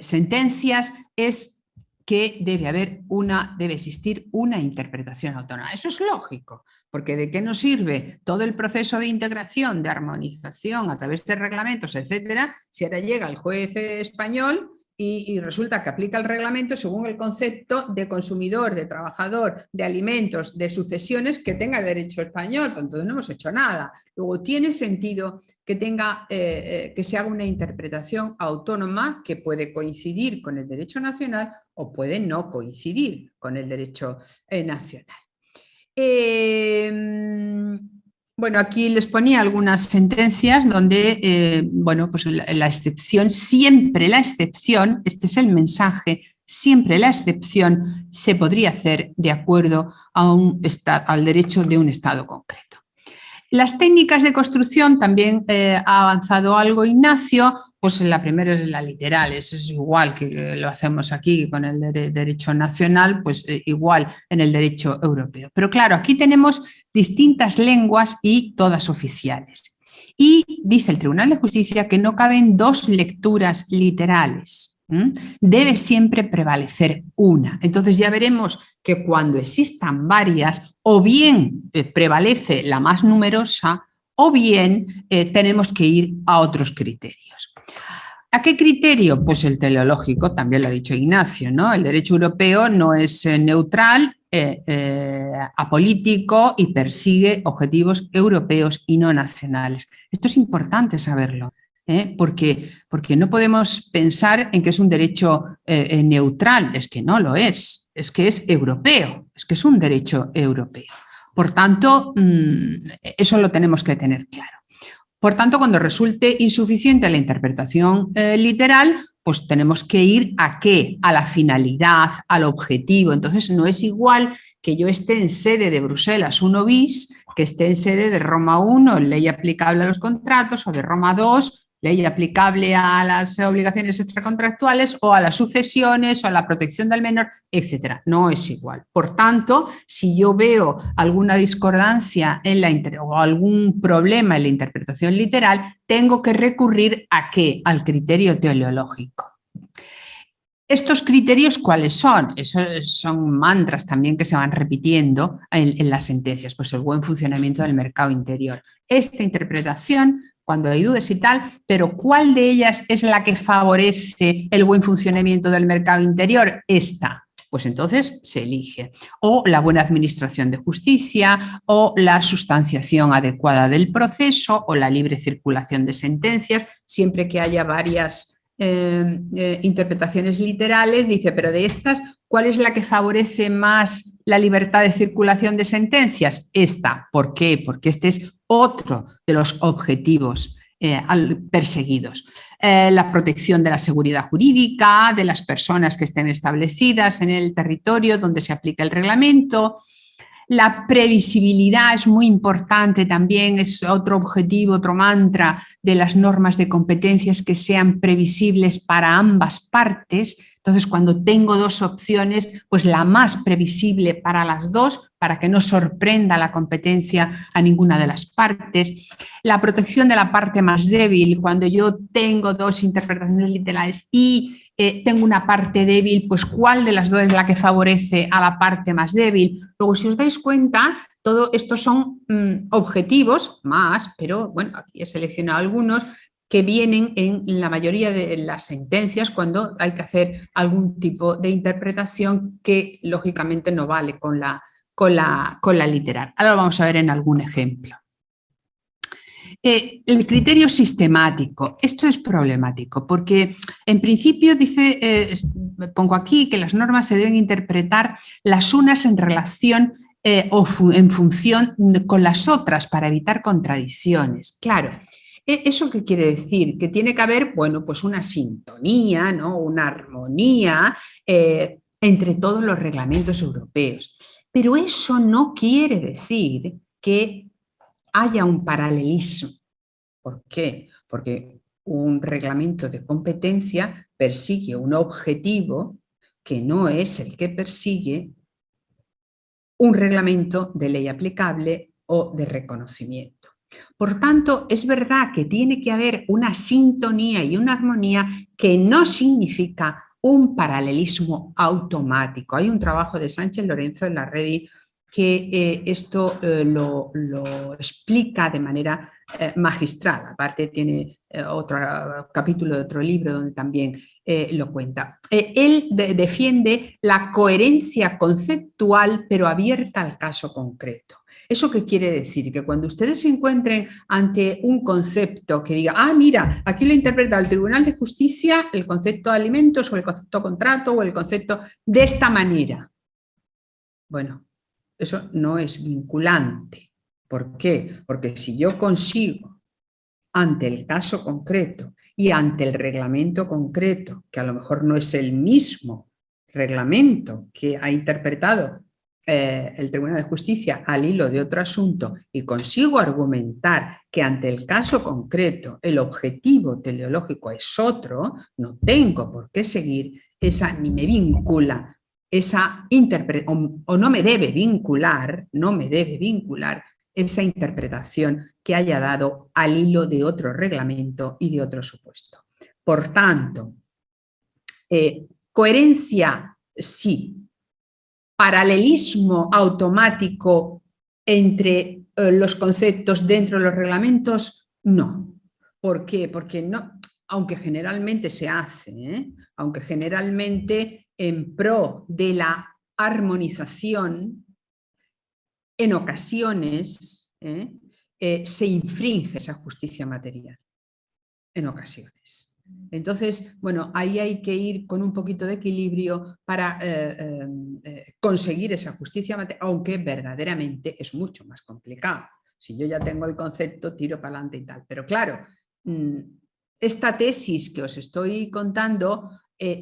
sentencias, es que debe existir una interpretación autónoma. Eso es lógico, porque ¿de qué nos sirve todo el proceso de integración, de armonización a través de reglamentos, etcétera, si ahora llega el juez español y resulta que aplica el reglamento según el concepto de consumidor, de trabajador, de alimentos, de sucesiones que tenga el derecho español? Pues entonces no hemos hecho nada. Luego tiene sentido que que se haga una interpretación autónoma que puede coincidir con el derecho nacional o puede no coincidir con el derecho nacional. Bueno, aquí les ponía algunas sentencias donde, bueno, pues la excepción, siempre la excepción, este es el mensaje, siempre la excepción se podría hacer de acuerdo a al derecho de un Estado concreto. Las técnicas de construcción también ha avanzado algo Ignacio. Pues la primera es la literal, eso es igual que lo hacemos aquí con el derecho nacional, pues igual en el derecho europeo. Pero claro, aquí tenemos distintas lenguas y todas oficiales. Y dice el Tribunal de Justicia que no caben dos lecturas literales. Debe siempre prevalecer una. Entonces ya veremos que cuando existan varias, o bien prevalece la más numerosa, o bien tenemos que ir a otros criterios. ¿A qué criterio? Pues el teleológico, también lo ha dicho Ignacio, ¿no? El derecho europeo no es neutral, apolítico y persigue objetivos europeos y no nacionales. Esto es importante saberlo, porque no podemos pensar en que es un derecho neutral, es que no lo es que es europeo, es que es un derecho europeo. Por tanto, eso lo tenemos que tener claro. Por tanto, cuando resulte insuficiente la interpretación literal, pues tenemos que ir ¿a qué? A la finalidad, al objetivo. Entonces, no es igual que yo esté en sede de Bruselas 1 bis, que esté en sede de Roma 1, ley aplicable a los contratos, o de Roma 2, ley aplicable a las obligaciones extracontractuales o a las sucesiones o a la protección del menor, etcétera. No es igual. Por tanto, si yo veo alguna discordancia o algún problema en la interpretación literal, tengo que recurrir ¿a qué? Al criterio teleológico. ¿Estos criterios cuáles son? Esos son mantras también que se van repitiendo en las sentencias, pues el buen funcionamiento del mercado interior. Esta interpretación, cuando hay dudas y tal, pero ¿cuál de ellas es la que favorece el buen funcionamiento del mercado interior? Esta. Pues entonces se elige. O la buena administración de justicia, o la sustanciación adecuada del proceso, o la libre circulación de sentencias, siempre que haya varias interpretaciones literales, dice, pero de estas, ¿cuál es la que favorece más la libertad de circulación de sentencias? Esta. ¿Por qué? Porque este es otro de los objetivos perseguidos. La protección de la seguridad jurídica, de las personas que estén establecidas en el territorio donde se aplica el reglamento. La previsibilidad es muy importante también, es otro objetivo, otro mantra de las normas de competencias, que sean previsibles para ambas partes. Entonces, cuando tengo dos opciones, pues la más previsible para las dos, para que no sorprenda la competencia a ninguna de las partes. La protección de la parte más débil, cuando yo tengo dos interpretaciones literales y tengo una parte débil, pues ¿cuál de las dos es la que favorece a la parte más débil? Luego, si os dais cuenta, todo esto son objetivos más, pero bueno, aquí he seleccionado algunos que vienen en la mayoría de las sentencias cuando hay que hacer algún tipo de interpretación que lógicamente no vale con la literal. Ahora lo vamos a ver en algún ejemplo. El criterio sistemático, esto es problemático porque en principio dice, pongo aquí que las normas se deben interpretar las unas en relación o en función con las otras para evitar contradicciones. Claro, ¿eso qué quiere decir? Que tiene que haber, bueno, pues una sintonía, ¿no? Una armonía entre todos los reglamentos europeos. Pero eso no quiere decir que haya un paralelismo. ¿Por qué? Porque un reglamento de competencia persigue un objetivo que no es el que persigue un reglamento de ley aplicable o de reconocimiento. Por tanto, es verdad que tiene que haber una sintonía y una armonía que no significa un paralelismo automático. Hay un trabajo de Sánchez Lorenzo en la Redi que esto lo explica de manera magistral. Aparte tiene otro capítulo de otro libro donde también lo cuenta. Él defiende la coherencia conceptual pero abierta al caso concreto. ¿Eso qué quiere decir? Que cuando ustedes se encuentren ante un concepto que diga, ah, mira, aquí lo interpreta el Tribunal de Justicia, el concepto de alimentos o el concepto de contrato o el concepto de esta manera. Bueno, eso no es vinculante. ¿Por qué? Porque si yo consigo ante el caso concreto y ante el reglamento concreto, que a lo mejor no es el mismo reglamento que ha interpretado el Tribunal de Justicia al hilo de otro asunto, y consigo argumentar que ante el caso concreto el objetivo teleológico es otro, no tengo por qué seguir esa, ni me vincula esa interpretación, o no me debe vincular esa interpretación que haya dado al hilo de otro reglamento y de otro supuesto. Por tanto, coherencia sí, paralelismo automático entre los conceptos dentro de los reglamentos, no. ¿Por qué? Porque no, aunque generalmente se hace, aunque generalmente en pro de la armonización, en ocasiones se infringe esa justicia material, en ocasiones. Entonces, bueno, ahí hay que ir con un poquito de equilibrio para conseguir esa justicia material, aunque verdaderamente es mucho más complicado. Si yo ya tengo el concepto, tiro para adelante y tal. Pero claro, esta tesis que os estoy contando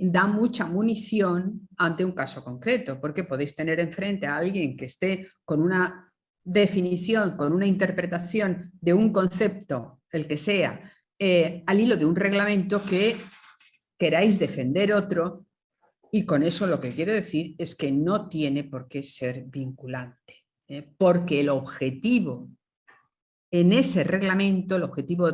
da mucha munición ante un caso concreto, porque podéis tener enfrente a alguien que esté con una definición, con una interpretación de un concepto, el que sea, al hilo de un reglamento que queráis defender otro, y con eso lo que quiero decir es que no tiene por qué ser vinculante, porque el objetivo en ese reglamento, el objetivo,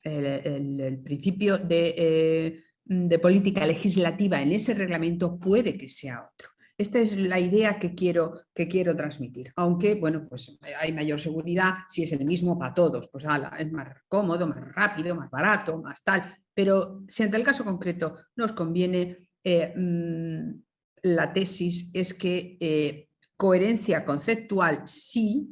el principio de de política legislativa en ese reglamento puede que sea otro. Esta es la idea que quiero transmitir, aunque bueno, pues hay mayor seguridad si es el mismo para todos, pues es más cómodo, más rápido, más barato, más tal, pero si ante el caso concreto nos conviene, la tesis es que coherencia conceptual sí,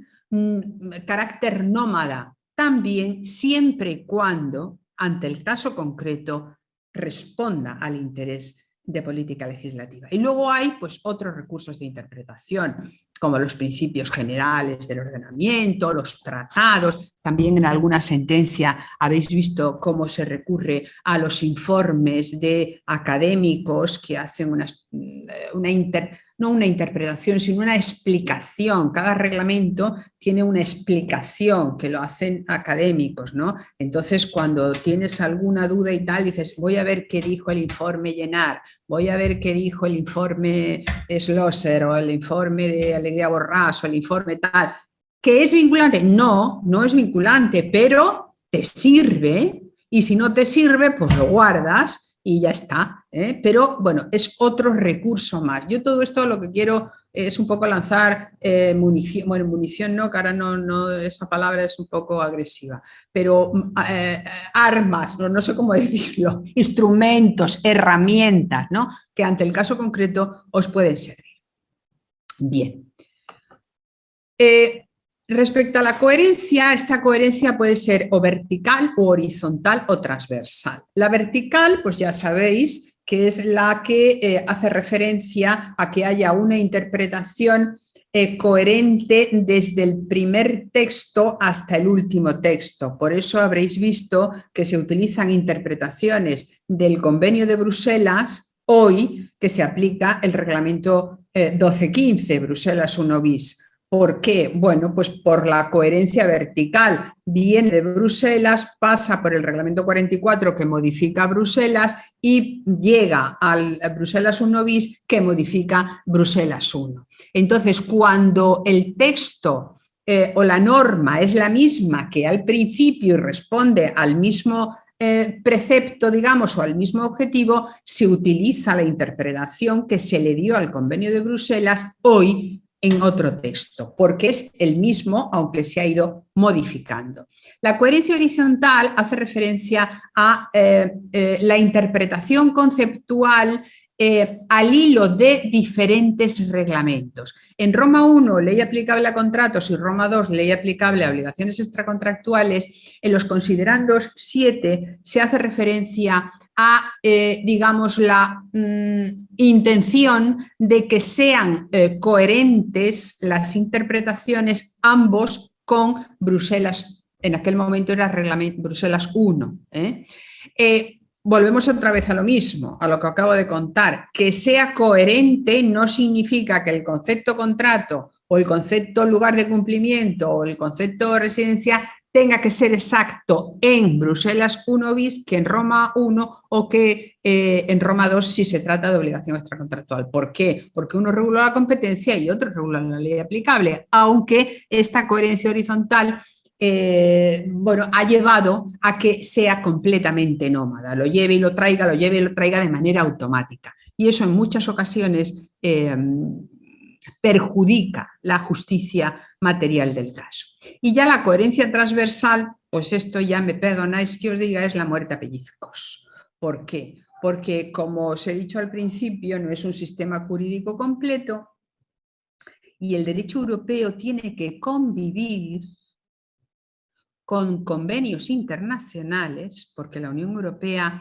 carácter nómada también, siempre y cuando ante el caso concreto responda al interés de política legislativa. Y luego hay pues otros recursos de interpretación, como los principios generales del ordenamiento, los tratados. También en alguna sentencia habéis visto cómo se recurre a los informes de académicos que hacen no una interpretación, sino una explicación. Cada reglamento tiene una explicación que lo hacen académicos, ¿no? Entonces, cuando tienes alguna duda y tal, dices, voy a ver qué dijo el informe Llenar, voy a ver qué dijo el informe Schlosser o el informe de Alegría Borràs o el informe tal. ¿Que es vinculante? No, no es vinculante, pero te sirve, y si no te sirve, pues lo guardas y ya está, ¿eh? Pero bueno, es otro recurso más. Yo todo esto lo que quiero es un poco lanzar munición, bueno, munición no, que ahora no, esa palabra es un poco agresiva, pero armas, no sé cómo decirlo, instrumentos, herramientas, ¿no? Que ante el caso concreto os pueden servir. Bien. Respecto a la coherencia, esta coherencia puede ser o vertical, o horizontal, o transversal. La vertical, pues ya sabéis que es la que hace referencia a que haya una interpretación coherente desde el primer texto hasta el último texto. Por eso habréis visto que se utilizan interpretaciones del Convenio de Bruselas hoy, que se aplica el Reglamento 1215, Bruselas 1 bis. ¿Por qué? Bueno, pues por la coherencia vertical. Viene de Bruselas, pasa por el Reglamento 44 que modifica Bruselas y llega al Bruselas 1 bis que modifica Bruselas 1. Entonces, cuando el texto o la norma es la misma que al principio y responde al mismo precepto, digamos, o al mismo objetivo, se utiliza la interpretación que se le dio al Convenio de Bruselas hoy en otro texto, porque es el mismo, aunque se ha ido modificando. La coherencia horizontal hace referencia a la interpretación conceptual al hilo de diferentes reglamentos. En Roma 1, ley aplicable a contratos, y Roma 2, ley aplicable a obligaciones extracontractuales, en los considerandos 7 se hace referencia a, digamos, la intención de que sean coherentes las interpretaciones ambos con Bruselas, en aquel momento era reglamento Bruselas 1. Volvemos otra vez a lo mismo, a lo que acabo de contar. Que sea coherente no significa que el concepto contrato o el concepto lugar de cumplimiento o el concepto residencia tenga que ser exacto en Bruselas 1 bis que en Roma 1 o que en Roma 2 si se trata de obligación extracontractual. ¿Por qué? Porque uno regula la competencia y otro regula la ley aplicable, aunque esta coherencia horizontal bueno, ha llevado a que sea completamente nómada, lo lleve y lo traiga de manera automática. Y eso en muchas ocasiones perjudica la justicia material del caso. Y ya la coherencia transversal, pues esto ya me perdonáis que os diga, es la muerte a pellizcos. ¿Por qué? Porque, como os he dicho al principio, no es un sistema jurídico completo y el derecho europeo tiene que convivir con convenios internacionales, porque la Unión Europea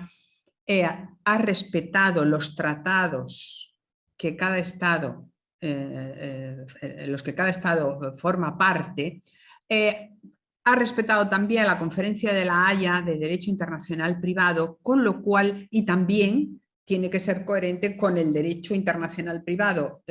ha respetado los tratados que cada Estado, los que cada Estado forma parte, ha respetado también la Conferencia de la Haya de Derecho Internacional Privado, con lo cual, y también tiene que ser coherente con el derecho internacional privado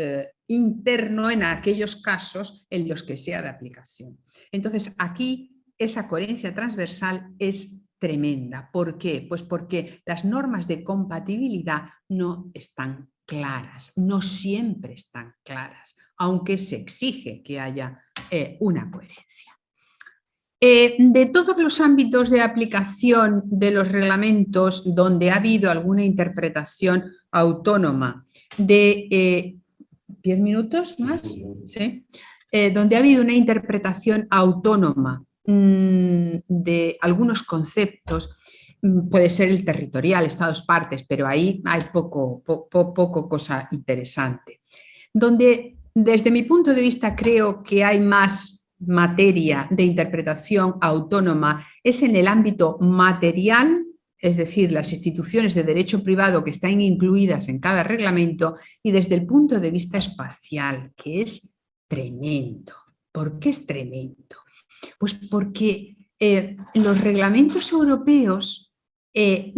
interno en aquellos casos en los que sea de aplicación. Entonces, aquí esa coherencia transversal es tremenda. ¿Por qué? Pues porque las normas de compatibilidad no están claras, no siempre están claras, aunque se exige que haya una coherencia. De todos los ámbitos de aplicación de los reglamentos donde ha habido alguna interpretación autónoma de 10 minutos más, ¿sí? Donde ha habido una interpretación autónoma de algunos conceptos, puede ser el territorial, estados partes, pero ahí hay poco cosa interesante. Donde desde mi punto de vista creo que hay más materia de interpretación autónoma es en el ámbito material, es decir, las instituciones de derecho privado que están incluidas en cada reglamento, y desde el punto de vista espacial, que es tremendo. ¿Por qué es tremendo? Pues porque los reglamentos europeos en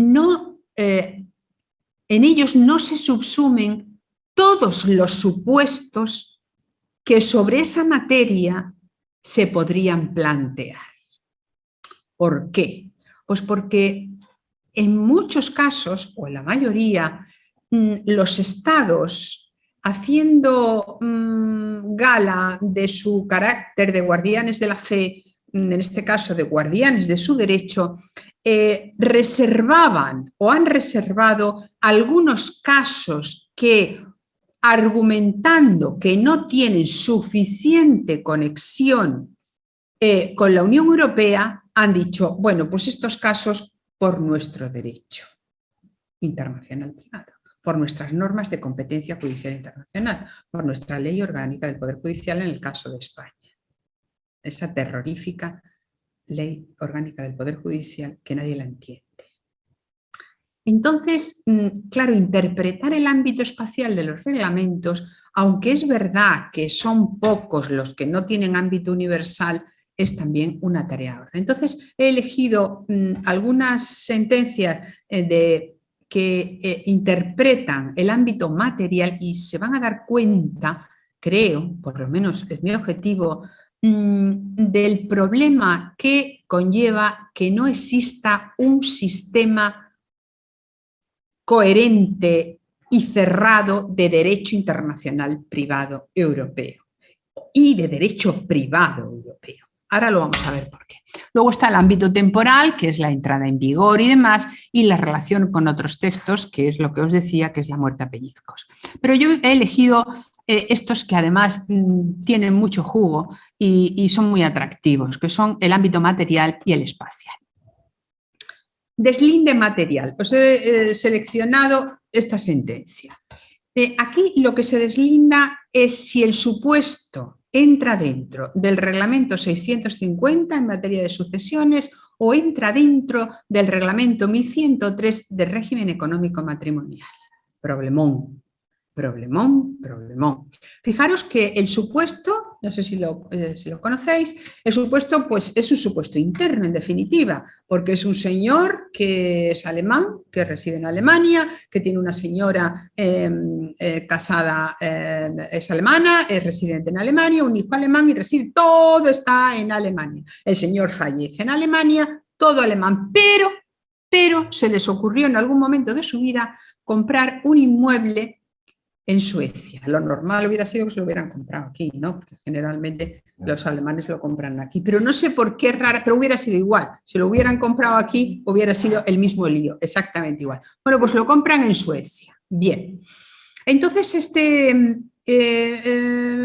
ellos no se subsumen todos los supuestos que sobre esa materia se podrían plantear. ¿Por qué? Pues porque en muchos casos, o en la mayoría, los estados, haciendo gala de su carácter de guardianes de la fe, en este caso de guardianes de su derecho, reservaban o han reservado algunos casos que, argumentando que no tienen suficiente conexión con la Unión Europea, han dicho, bueno, pues estos casos por nuestro derecho internacional privado, por nuestras normas de competencia judicial internacional, por nuestra ley orgánica del Poder Judicial en el caso de España. Esa terrorífica ley orgánica del Poder Judicial que nadie la entiende. Entonces, claro, interpretar el ámbito espacial de los reglamentos, aunque es verdad que son pocos los que no tienen ámbito universal, es también una tarea ardua. Entonces, he elegido algunas sentencias que interpretan el ámbito material y se van a dar cuenta, creo, por lo menos es mi objetivo, del problema que conlleva que no exista un sistema coherente y cerrado de derecho internacional privado europeo y de derecho privado europeo. Ahora lo vamos a ver por qué. Luego está el ámbito temporal, que es la entrada en vigor y demás, y la relación con otros textos, que es lo que os decía, que es la muerte a pellizcos. Pero yo he elegido estos que además tienen mucho jugo y son muy atractivos, que son el ámbito material y el espacial. Deslinde material. Os he seleccionado esta sentencia. Aquí lo que se deslinda es si el supuesto entra dentro del reglamento 650 en materia de sucesiones o entra dentro del reglamento 1103 del régimen económico matrimonial. Problemón, problemón, problemón. Fijaros que el supuesto, no sé si lo conocéis, el supuesto pues es un supuesto interno en definitiva, porque es un señor que es alemán, que reside en Alemania, que tiene una señora casada, es alemana, es residente en Alemania, un hijo alemán y reside, todo está en Alemania. El señor fallece en Alemania, todo alemán, pero se les ocurrió en algún momento de su vida comprar un inmueble en Suecia. Lo normal hubiera sido que se lo hubieran comprado aquí, ¿no? Porque generalmente los alemanes lo compran aquí. Pero no sé por qué rara, pero hubiera sido igual. Si lo hubieran comprado aquí, hubiera sido el mismo lío, exactamente igual. Bueno, pues lo compran en Suecia. Bien. Entonces, este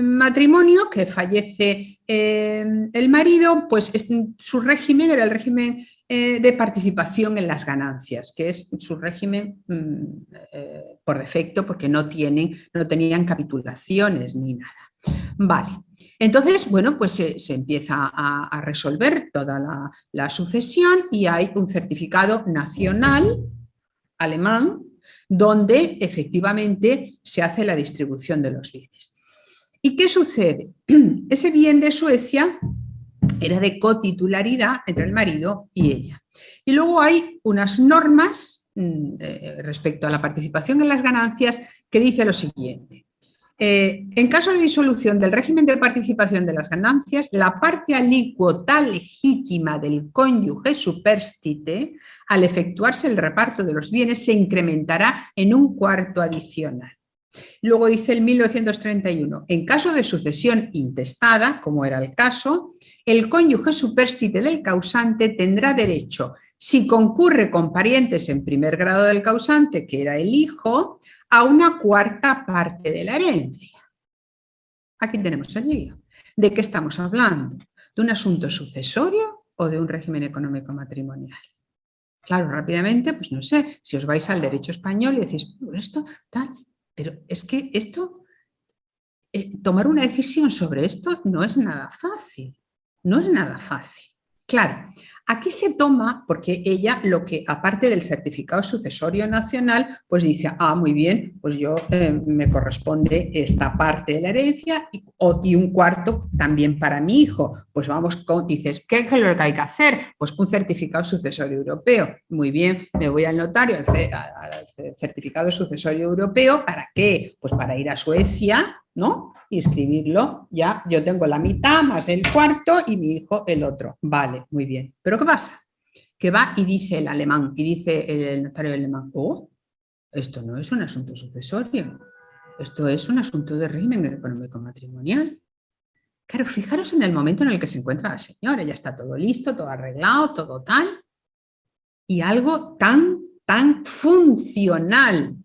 matrimonio que fallece el marido, pues su régimen era el régimen de participación en las ganancias, que es su régimen por defecto, porque no tenían capitulaciones ni nada. Vale, entonces, bueno, pues se empieza a resolver toda la sucesión y hay un certificado nacional alemán donde efectivamente se hace la distribución de los bienes. ¿Y qué sucede? Ese bien de Suecia era de cotitularidad entre el marido y ella. Y luego hay unas normas respecto a la participación en las ganancias que dice lo siguiente. En caso de disolución del régimen de participación de las ganancias, la parte alícuota legítima del cónyuge superstite, al efectuarse el reparto de los bienes, se incrementará en un cuarto adicional. Luego dice el 1931, en caso de sucesión intestada, como era el caso, el cónyuge superstite del causante tendrá derecho, si concurre con parientes en primer grado del causante, que era el hijo, a una cuarta parte de la herencia. Aquí tenemos el lío. ¿De qué estamos hablando? ¿De un asunto sucesorio o de un régimen económico matrimonial? Claro, rápidamente, pues no sé, si os vais al derecho español y decís, esto, tal, pero es que esto, tomar una decisión sobre esto no es nada fácil, no es nada fácil. Claro, aquí se toma, porque ella lo que, aparte del certificado sucesorio nacional, pues dice, muy bien, pues yo me corresponde esta parte de la herencia y un cuarto también para mi hijo. Pues vamos con, dices, ¿qué es lo que hay que hacer? Pues un certificado sucesorio europeo. Muy bien, me voy al notario, al certificado sucesorio europeo, ¿para qué? Pues para ir a Suecia, ¿no? Y escribirlo, ya yo tengo la mitad más el cuarto y mi hijo el otro. Vale, muy bien. ¿Pero qué pasa? Que va y dice el alemán, y dice el notario alemán, esto no es un asunto sucesorio, esto es un asunto de régimen económico matrimonial. Claro, fijaros en el momento en el que se encuentra la señora, ya está todo listo, todo arreglado, todo tal, y algo tan funcional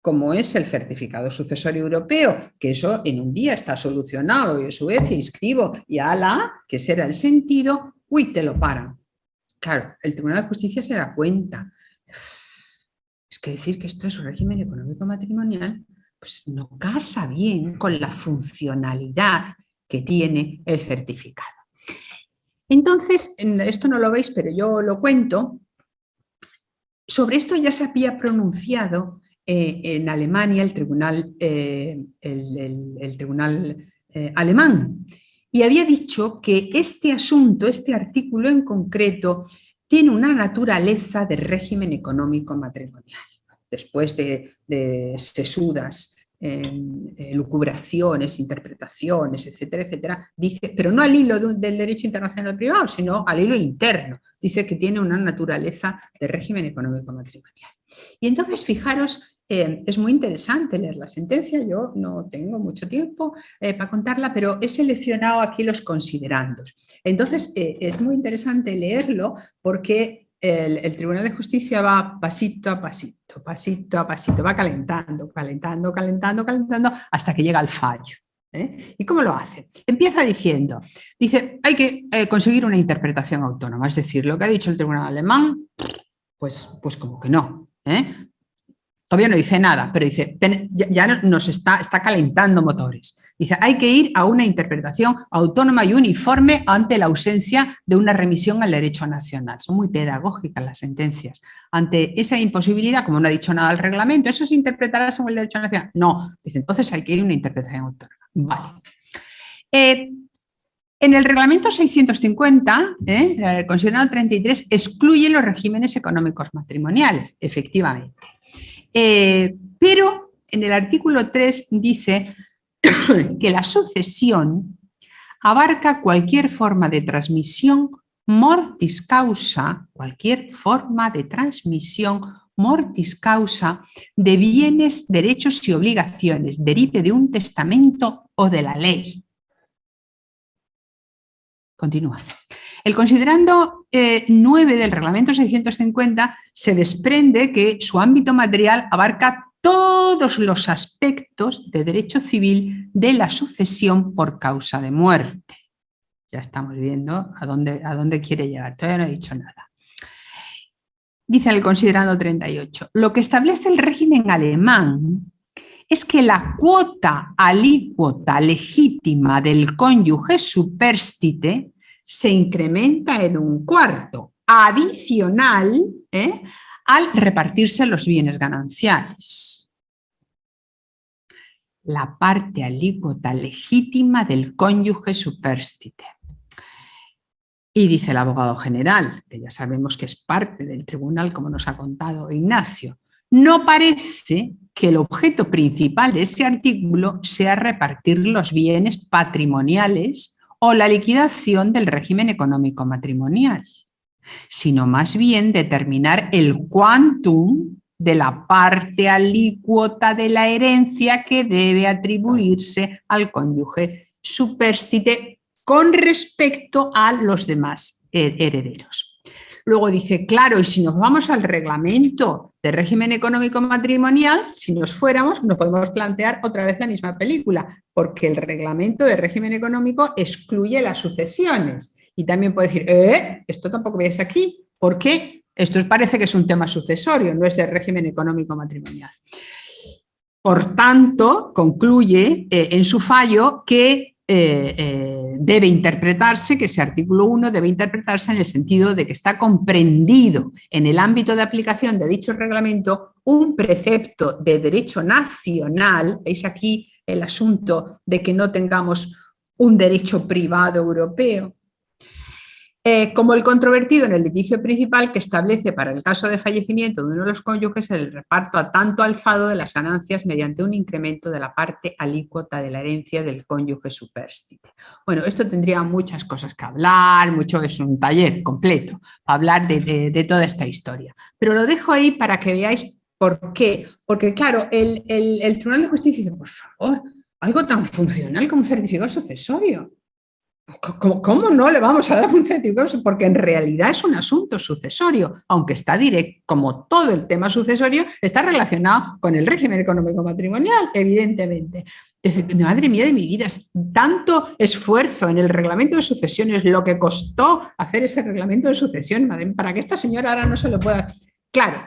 como es el certificado sucesorio europeo, que eso en un día está solucionado y a su vez inscribo y ala, que será el sentido, te lo paran. Claro, el Tribunal de Justicia se da cuenta. Es que decir que esto es un régimen económico matrimonial, pues no casa bien con la funcionalidad que tiene el certificado. Entonces, esto no lo veis, pero yo lo cuento. Sobre esto ya se había pronunciado en Alemania el tribunal alemán, y había dicho que este asunto, este artículo en concreto, tiene una naturaleza de régimen económico matrimonial. Después de sesudas lucubraciones, interpretaciones, etcétera, etcétera, dice, pero no al hilo del derecho internacional privado, sino al hilo interno. Dice que tiene una naturaleza de régimen económico matrimonial. Y entonces, fijaros, es muy interesante leer la sentencia. Yo no tengo mucho tiempo para contarla, pero he seleccionado aquí los considerandos. Entonces, es muy interesante leerlo porque el Tribunal de Justicia va pasito a pasito, va calentando, hasta que llega al fallo. ¿Y cómo lo hace? Empieza diciendo, dice, hay que conseguir una interpretación autónoma, es decir, lo que ha dicho el Tribunal alemán, pues como que no. Todavía no dice nada, pero dice, ya nos está calentando motores. Dice, hay que ir a una interpretación autónoma y uniforme ante la ausencia de una remisión al derecho nacional. Son muy pedagógicas las sentencias. Ante esa imposibilidad, como no ha dicho nada el reglamento, ¿eso se interpretará según el derecho nacional? No. Dice, entonces hay que ir a una interpretación autónoma. Vale. En el reglamento 650, el considerado 33, excluye los regímenes económicos matrimoniales, efectivamente. Pero en el artículo 3 dice que la sucesión abarca cualquier forma de transmisión mortis causa, de bienes, derechos y obligaciones, derive de un testamento o de la ley. Continúa. El considerando 9 del reglamento 650 se desprende que su ámbito material abarca todos los aspectos de derecho civil de la sucesión por causa de muerte. Ya estamos viendo a dónde quiere llegar, todavía no he dicho nada. Dice el considerando 38, lo que establece el régimen alemán es que la cuota alícuota legítima del cónyuge superstite se incrementa en un cuarto adicional al repartirse los bienes gananciales. La parte alícuota legítima del cónyuge superstite. Y dice el abogado general, que ya sabemos que es parte del tribunal, como nos ha contado Ignacio, no parece que el objeto principal de ese artículo sea repartir los bienes patrimoniales o la liquidación del régimen económico matrimonial, sino más bien determinar el quantum de la parte alícuota de la herencia que debe atribuirse al cónyuge superstite con respecto a los demás herederos. Luego dice, claro, y si nos vamos al reglamento de régimen económico matrimonial, si nos fuéramos, nos podemos plantear otra vez la misma película, porque el reglamento de régimen económico excluye las sucesiones. Y también puede decir, esto tampoco veis aquí, ¿por qué? Esto parece que es un tema sucesorio, no es de régimen económico matrimonial. Por tanto, concluye en su fallo que debe interpretarse, que ese artículo 1 debe interpretarse en el sentido de que está comprendido en el ámbito de aplicación de dicho reglamento un precepto de derecho nacional, veis aquí el asunto de que no tengamos un derecho privado europeo, como el controvertido en el litigio principal que establece para el caso de fallecimiento de uno de los cónyuges el reparto a tanto alzado de las ganancias mediante un incremento de la parte alícuota de la herencia del cónyuge superstite. Bueno, esto tendría muchas cosas que hablar, es un taller completo para hablar de toda esta historia, pero lo dejo ahí para que veáis por qué, porque claro, el Tribunal de Justicia dice, por favor, algo tan funcional como un certificado sucesorio. ¿Cómo no le vamos a dar un certificado? Porque en realidad es un asunto sucesorio, aunque está directo, como todo el tema sucesorio, está relacionado con el régimen económico matrimonial, evidentemente. Entonces, madre mía de mi vida, es tanto esfuerzo en el reglamento de sucesiones, lo que costó hacer ese reglamento de sucesión, para que esta señora ahora no se lo pueda... Claro,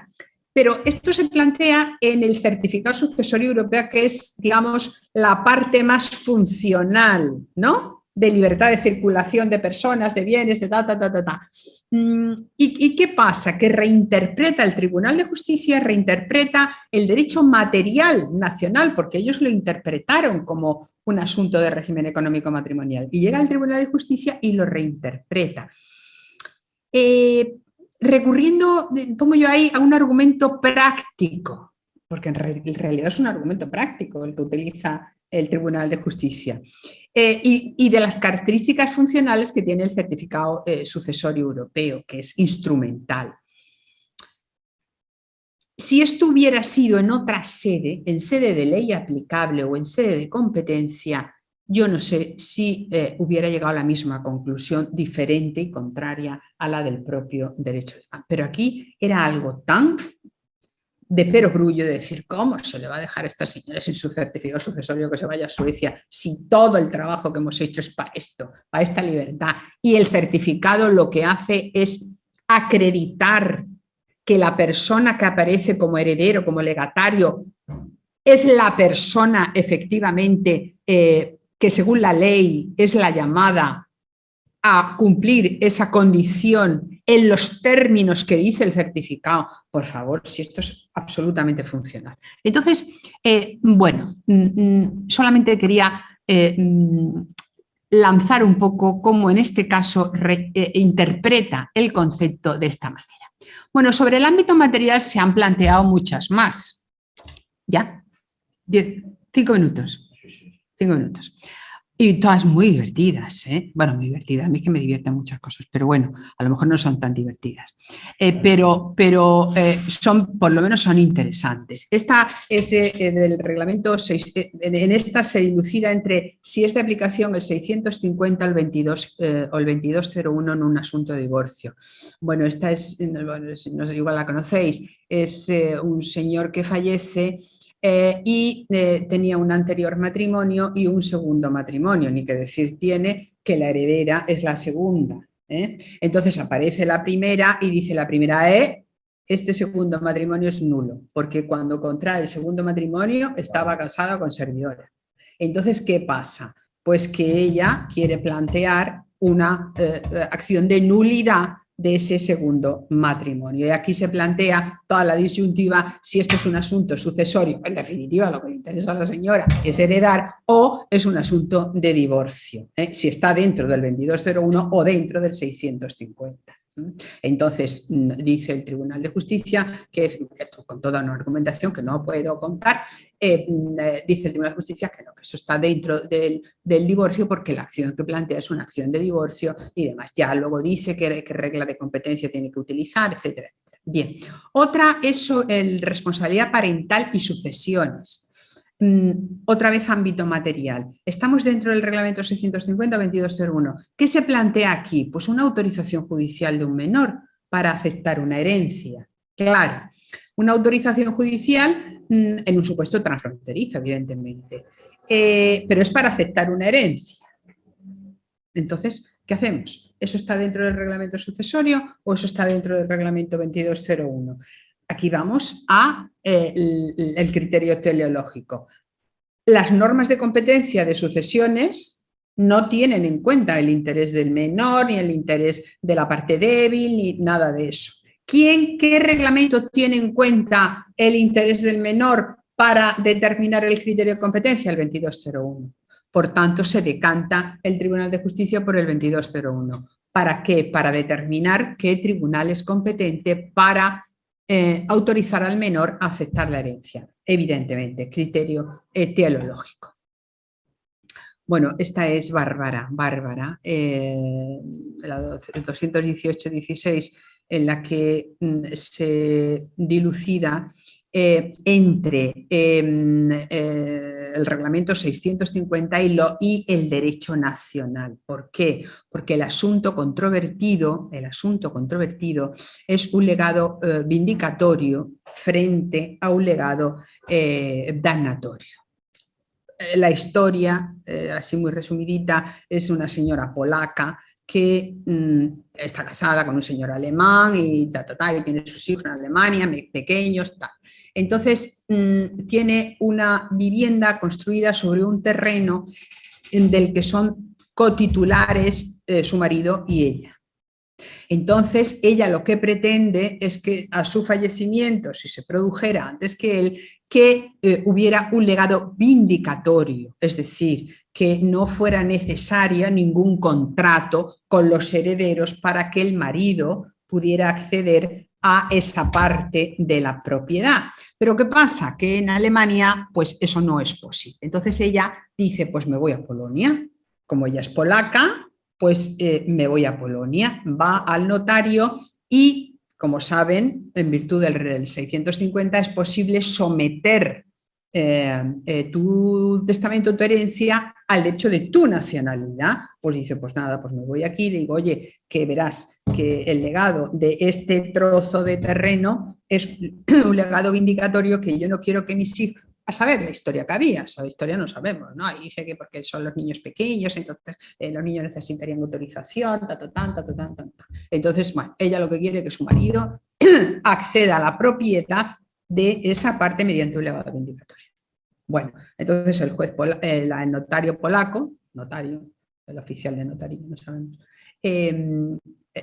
pero esto se plantea en el certificado sucesorio europeo, que es, digamos, la parte más funcional, ¿no?, de libertad de circulación de personas, de bienes, de ¿Y qué pasa? Que reinterpreta el Tribunal de Justicia, reinterpreta el derecho material nacional, porque ellos lo interpretaron como un asunto de régimen económico matrimonial. Y llega al Tribunal de Justicia y lo reinterpreta. Recurriendo, pongo yo ahí, a un argumento práctico, porque en realidad es un argumento práctico el que utiliza el Tribunal de Justicia, y de las características funcionales que tiene el certificado sucesorio europeo, que es instrumental. Si esto hubiera sido en otra sede, en sede de ley aplicable o en sede de competencia, yo no sé si hubiera llegado a la misma conclusión, diferente y contraria a la del propio derecho legal. Pero aquí era algo tan de perogrullo de decir, ¿cómo se le va a dejar a esta señora sin su certificado sucesorio que se vaya a Suecia si todo el trabajo que hemos hecho es para esto, para esta libertad? Y el certificado lo que hace es acreditar que la persona que aparece como heredero, como legatario, es la persona efectivamente que según la ley es la llamada a cumplir esa condición en los términos que dice el certificado. Por favor, si esto es absolutamente funcional. Entonces, bueno, solamente quería lanzar un poco cómo en este caso interpreta el concepto de esta manera. Bueno, sobre el ámbito material se han planteado muchas más. ¿Ya? 5 minutos. 5 minutos. Y todas muy divertidas, ¿eh? Bueno, muy divertidas, a mí es que me divierten muchas cosas, pero bueno, a lo mejor no son tan divertidas, pero son, por lo menos son interesantes. Esta es del reglamento 6, en esta se dilucida entre si es de aplicación el 650 o el 2201 en un asunto de divorcio. Bueno, esta es, no sé, igual la conocéis, es un señor que fallece y tenía un anterior matrimonio y un segundo matrimonio, ni que decir tiene que la heredera es la segunda. Entonces aparece la primera y dice la primera, este segundo matrimonio es nulo, porque cuando contrae el segundo matrimonio estaba casada con servidora. Entonces, ¿qué pasa? Pues que ella quiere plantear una acción de nulidad de ese segundo matrimonio. Y aquí se plantea toda la disyuntiva si esto es un asunto sucesorio, en definitiva lo que le interesa a la señora es heredar, o es un asunto de divorcio, si está dentro del 2201 o dentro del 650. Entonces, dice el Tribunal de Justicia, que con toda una argumentación que no puedo contar, dice el Tribunal de Justicia que no, que eso está dentro del divorcio porque la acción que plantea es una acción de divorcio y demás. Ya luego dice qué regla de competencia tiene que utilizar, etcétera, etcétera. Bien, otra es responsabilidad parental y sucesiones. otra vez ámbito material. Estamos dentro del reglamento 650-2201. ¿Qué se plantea aquí? Pues una autorización judicial de un menor para aceptar una herencia. Claro, una autorización judicial en un supuesto transfronterizo, evidentemente, pero es para aceptar una herencia. Entonces, ¿qué hacemos? ¿Eso está dentro del reglamento sucesorio o eso está dentro del reglamento 2201? Aquí vamos a el criterio teleológico. Las normas de competencia de sucesiones no tienen en cuenta el interés del menor, ni el interés de la parte débil, ni nada de eso. ¿Qué reglamento tiene en cuenta el interés del menor para determinar el criterio de competencia? El 2201. Por tanto, se decanta el Tribunal de Justicia por el 2201. ¿Para qué? Para determinar qué tribunal es competente para autorizar al menor a aceptar la herencia. Evidentemente, criterio teleológico. Bueno, esta es Bárbara, la 218-16, en la que se dilucida entre el reglamento 650 y el derecho nacional. ¿Por qué? Porque el asunto controvertido es un legado vindicatorio frente a un legado damnatorio. La historia, así muy resumidita, es una señora polaca que está casada con un señor alemán y, y tiene sus hijos en Alemania, pequeños, tal. Entonces tiene una vivienda construida sobre un terreno del que son cotitulares su marido y ella. Entonces ella lo que pretende es que a su fallecimiento, si se produjera antes que él, que hubiera un legado vindicatorio, es decir, que no fuera necesario ningún contrato con los herederos para que el marido pudiera acceder a esa parte de la propiedad. Pero ¿qué pasa? Que en Alemania pues eso no es posible. Entonces ella dice, pues me voy a Polonia. Como ella es polaca, pues me voy a Polonia. Va al notario y, como saben, en virtud del 650 es posible someter tu testamento, tu herencia, al derecho de tu nacionalidad. Pues dice, pues nada, pues me voy aquí y le digo, oye, que verás que el legado de este trozo de terreno es un legado vindicatorio que yo no quiero que mis hijos... A saber la historia que había, o sea, la historia no sabemos, ¿no? Ahí dice que porque son los niños pequeños, entonces los niños necesitarían autorización, Entonces, bueno, ella lo que quiere es que su marido acceda a la propiedad de esa parte mediante un legado vindicatorio. Bueno, entonces el juez, el notario polaco, el oficial de notario, no sabemos,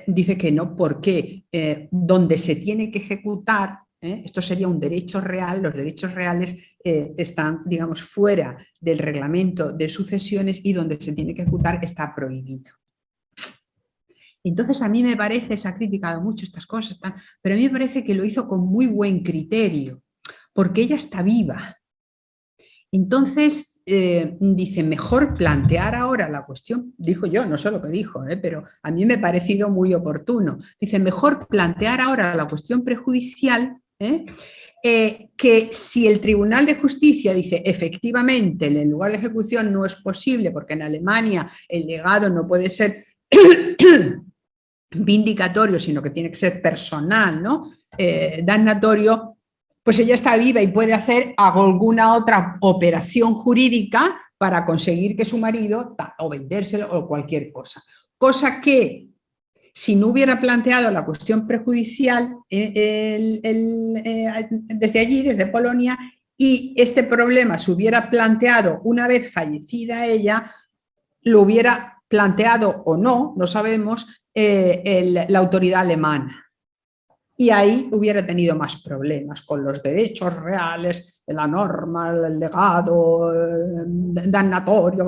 dice que no, porque donde se tiene que ejecutar, esto sería un derecho real, los derechos reales están, digamos, fuera del reglamento de sucesiones y donde se tiene que ejecutar está prohibido. Entonces a mí me parece, se ha criticado mucho estas cosas, pero a mí me parece que lo hizo con muy buen criterio, porque ella está viva. Entonces, dice, mejor plantear ahora la cuestión, dijo yo, no sé lo que dijo, pero a mí me ha parecido muy oportuno. Dice, mejor plantear ahora la cuestión prejudicial, que si el Tribunal de Justicia dice, efectivamente, el lugar de ejecución no es posible, porque en Alemania el legado no puede ser vindicatorio, sino que tiene que ser personal, ¿no? Damnatorio, pues ella está viva y puede hacer alguna otra operación jurídica para conseguir que su marido, o vendérselo o cualquier cosa. Cosa que, si no hubiera planteado la cuestión prejudicial desde allí, desde Polonia, y este problema se hubiera planteado una vez fallecida ella, lo hubiera planteado o no, no sabemos, la autoridad alemana. Y ahí hubiera tenido más problemas con los derechos reales, la norma, el legado, damnatorio,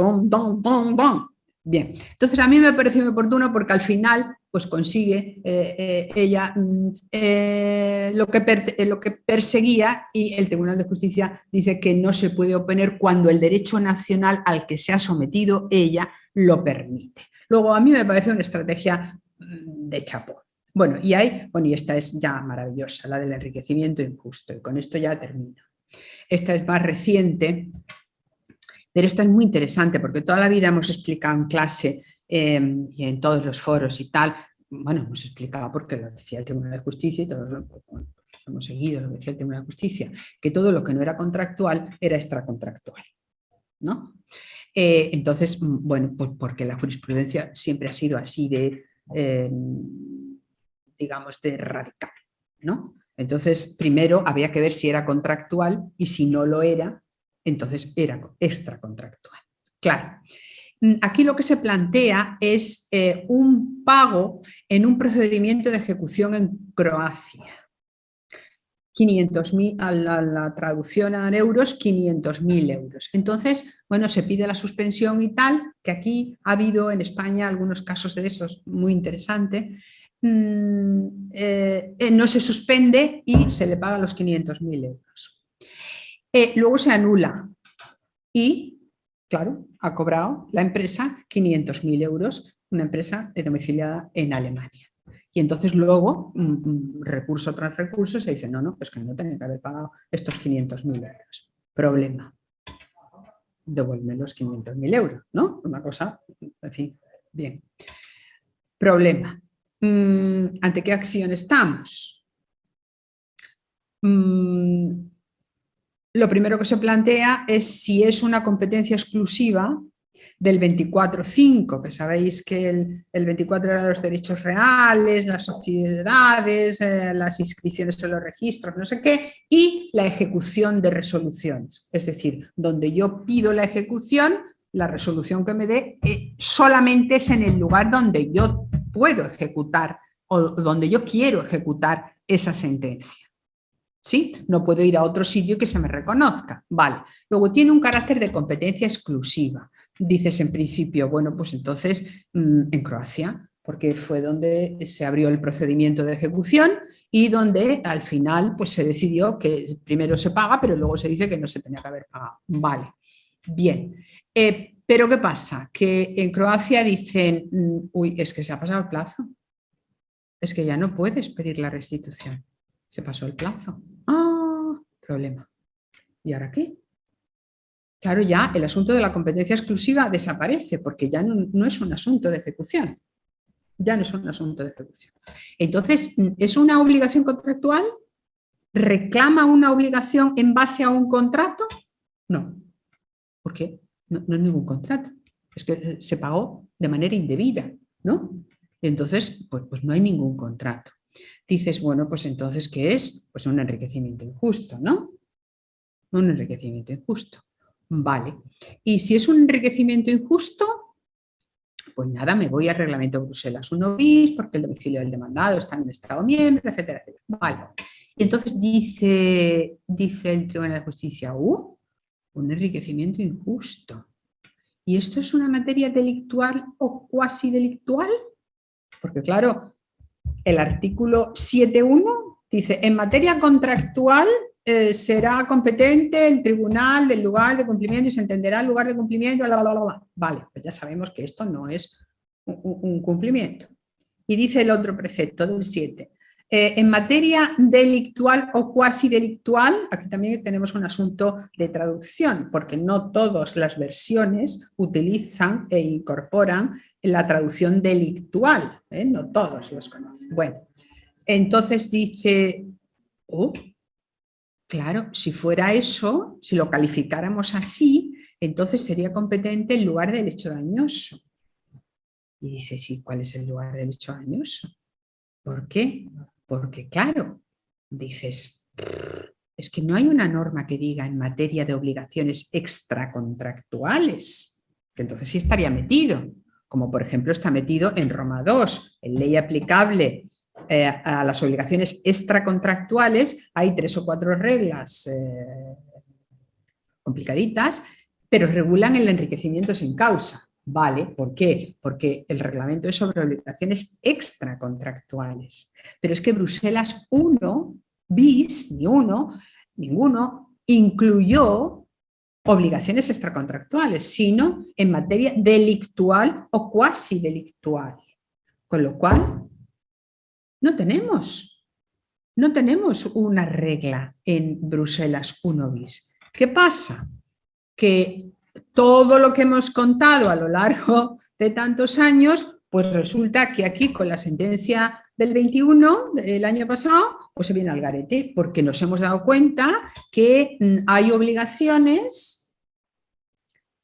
Bien, entonces a mí me pareció muy oportuno porque al final pues consigue ella lo que perseguía, y el Tribunal de Justicia dice que no se puede oponer cuando el derecho nacional al que se ha sometido ella lo permite. Luego a mí me parece una estrategia de chapó. Bueno, y esta es ya maravillosa, la del enriquecimiento injusto, y con esto ya termino. Esta es más reciente, pero esta es muy interesante porque toda la vida hemos explicado en clase y en todos los foros y tal, bueno, hemos explicado porque lo decía el Tribunal de Justicia y todos hemos seguido lo que decía el Tribunal de Justicia, que todo lo que no era contractual era extracontractual, ¿no? Entonces, bueno, pues porque la jurisprudencia siempre ha sido así de, digamos, de radical, ¿no? Entonces, primero había que ver si era contractual y si no lo era, entonces era extracontractual. Claro, aquí lo que se plantea es un pago en un procedimiento de ejecución en Croacia. 500.000, a la traducción a euros, 500.000 euros. Entonces, bueno, se pide la suspensión y tal, que aquí ha habido en España algunos casos de esos muy interesantes. No se suspende y se le paga los 500.000 euros. Luego se anula y, claro, ha cobrado la empresa 500.000 euros, una empresa domiciliada en Alemania. Y entonces luego, recurso tras recurso, se dice, no, pues que no tienen que haber pagado estos 500.000 euros. Problema. Devuelven los 500.000 euros, ¿no? Una cosa, en fin, bien. Problema. ¿Ante qué acción estamos? Lo primero que se plantea es si es una competencia exclusiva del 24.5, que sabéis que el 24 eran los derechos reales, las sociedades, las inscripciones en los registros, no sé qué, y la ejecución de resoluciones. Es decir, donde yo pido la ejecución, la resolución que me dé solamente es en el lugar donde yo puedo ejecutar o donde yo quiero ejecutar esa sentencia. ¿Sí? No puedo ir a otro sitio que se me reconozca. Vale. Luego tiene un carácter de competencia exclusiva. Dices en principio, bueno, pues entonces en Croacia, porque fue donde se abrió el procedimiento de ejecución y donde al final pues se decidió que primero se paga, pero luego se dice que no se tenía que haber pagado. Vale, bien. Pero ¿qué pasa? Que en Croacia dicen, uy, es que se ha pasado el plazo. Es que ya no puedes pedir la restitución. Se pasó el plazo. Ah, problema. ¿Y ahora qué? Claro, ya el asunto de la competencia exclusiva desaparece porque ya no es un asunto de ejecución. Ya no es un asunto de ejecución. Entonces, ¿es una obligación contractual? ¿Reclama una obligación en base a un contrato? No. ¿Por qué? No es ningún contrato. Es que se pagó de manera indebida, ¿no? Entonces, pues no hay ningún contrato. Dices, bueno, pues entonces, ¿qué es? Pues un enriquecimiento injusto, ¿no? Un enriquecimiento injusto. Vale. Y si es un enriquecimiento injusto, pues nada, me voy al reglamento de Bruselas 1 bis, porque el domicilio del demandado está en un Estado miembro, etcétera, etcétera. Vale. Y entonces dice el Tribunal de Justicia, un enriquecimiento injusto. ¿Y esto es una materia delictual o cuasi delictual? Porque claro, el artículo 7.1 dice, en materia contractual será competente el tribunal del lugar de cumplimiento y se entenderá el lugar de cumplimiento, bla, bla, bla, bla. Vale, pues ya sabemos que esto no es un cumplimiento. Y dice el otro precepto del 7. En materia delictual o cuasi delictual, aquí también tenemos un asunto de traducción, porque no todas las versiones utilizan e incorporan la traducción delictual, no todos los conocen. Bueno, entonces dice, claro, si fuera eso, si lo calificáramos así, entonces sería competente el lugar del hecho dañoso. Y dice, sí, ¿cuál es el lugar del hecho dañoso? ¿Por qué? Porque claro, dices, es que no hay una norma que diga en materia de obligaciones extracontractuales, que entonces sí estaría metido, como por ejemplo está metido en Roma II, en ley aplicable a las obligaciones extracontractuales, hay 3 o 4 reglas complicaditas, pero regulan el enriquecimiento sin causa. Vale, ¿por qué? Porque el reglamento es sobre obligaciones extracontractuales. Pero es que Bruselas 1 bis, ninguno, incluyó obligaciones extracontractuales, sino en materia delictual o cuasi delictual. Con lo cual, no tenemos no tenemos una regla en Bruselas 1 bis. ¿Qué pasa? Que todo lo que hemos contado a lo largo de tantos años, pues resulta que aquí con la sentencia del 21 del año pasado, pues se viene al garete, porque nos hemos dado cuenta que hay obligaciones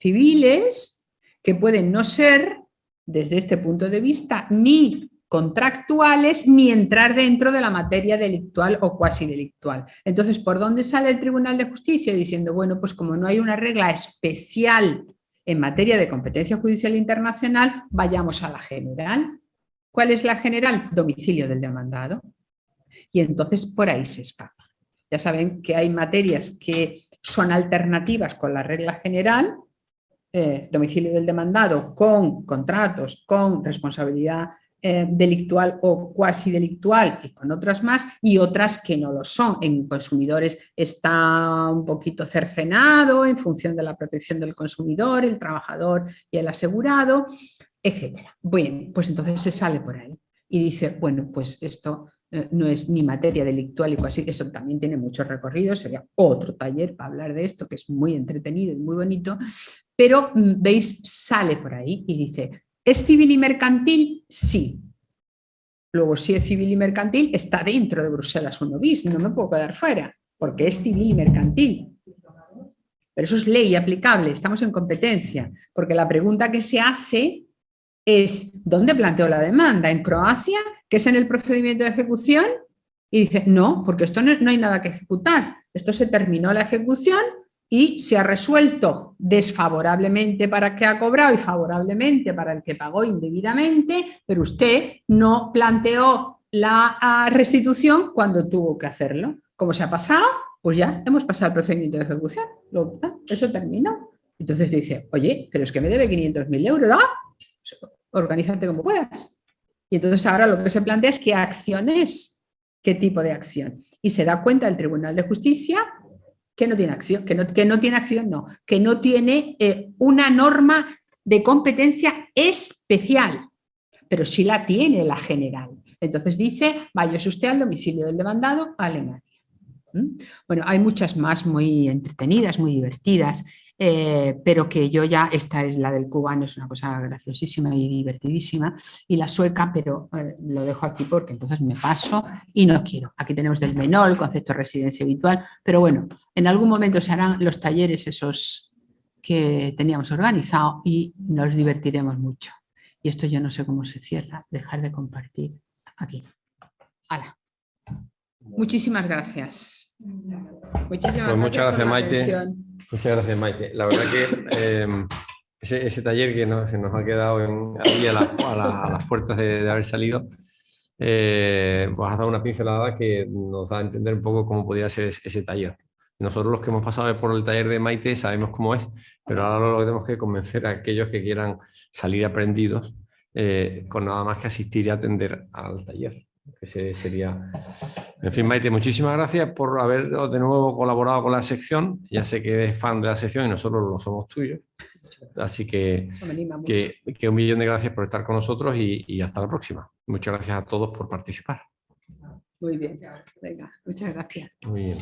civiles que pueden no ser, desde este punto de vista, ni contractuales ni entrar dentro de la materia delictual o cuasi delictual. Entonces, ¿por dónde sale el Tribunal de Justicia? Diciendo, bueno, pues como no hay una regla especial en materia de competencia judicial internacional, vayamos a la general. ¿Cuál es la general? Domicilio del demandado. Y entonces por ahí se escapa. Ya saben que hay materias que son alternativas con la regla general, domicilio del demandado con contratos, con responsabilidad delictual o cuasi delictual y con otras más, y otras que no lo son. En consumidores está un poquito cercenado en función de la protección del consumidor, el trabajador y el asegurado, etcétera. Bien, pues entonces se sale por ahí y dice, bueno, pues esto no es ni materia delictual y cuasi, que eso también tiene muchos recorridos, sería otro taller para hablar de esto, que es muy entretenido y muy bonito, pero veis, sale por ahí y dice, ¿es civil y mercantil? Sí. Luego, si es civil y mercantil, está dentro de Bruselas 1 bis, no me puedo quedar fuera, porque es civil y mercantil. Pero eso es ley aplicable, estamos en competencia, porque la pregunta que se hace es, ¿dónde planteó la demanda? ¿En Croacia, que es en el procedimiento de ejecución? Y dice, no, porque esto no hay nada que ejecutar. Esto se terminó la ejecución y se ha resuelto desfavorablemente para el que ha cobrado y favorablemente para el que pagó indebidamente, pero usted no planteó la restitución cuando tuvo que hacerlo. ¿Cómo se ha pasado? Pues ya hemos pasado el procedimiento de ejecución. Eso terminó. Entonces dice, oye, pero es que me debe 500.000 euros, ¿no? Organízate como puedas. Y entonces ahora lo que se plantea es qué acción es, qué tipo de acción. Y se da cuenta el Tribunal de Justicia que no tiene acción, que no tiene una norma de competencia especial, pero sí la tiene la general. Entonces dice, váyase usted al domicilio del demandado a Alemania. Bueno, hay muchas más muy entretenidas, muy divertidas, pero que yo ya, esta es la del cubano, es una cosa graciosísima y divertidísima, y la sueca, pero lo dejo aquí porque entonces me paso y no quiero. Aquí tenemos del menor, el concepto de residencia habitual, pero bueno, en algún momento se harán los talleres esos que teníamos organizado y nos divertiremos mucho. Y esto yo no sé cómo se cierra, dejar de compartir aquí. ¡Hala! Muchísimas gracias. Muchas gracias, Maite. Muchas gracias, Maite. La verdad que ese taller que se nos ha quedado ahí a las puertas de haber salido, pues has dado una pincelada que nos da a entender un poco cómo podría ser ese taller. Nosotros los que hemos pasado por el taller de Maite sabemos cómo es, pero ahora lo que tenemos que convencer a aquellos que quieran salir aprendidos con nada más que asistir y atender al taller. Ese sería... En fin, Maite, muchísimas gracias por haber de nuevo colaborado con la sección. Ya sé que eres fan de la sección y nosotros lo somos tuyos. Así que un millón de gracias por estar con nosotros y hasta la próxima. Muchas gracias a todos por participar. Muy bien. Venga, muchas gracias. Muy bien.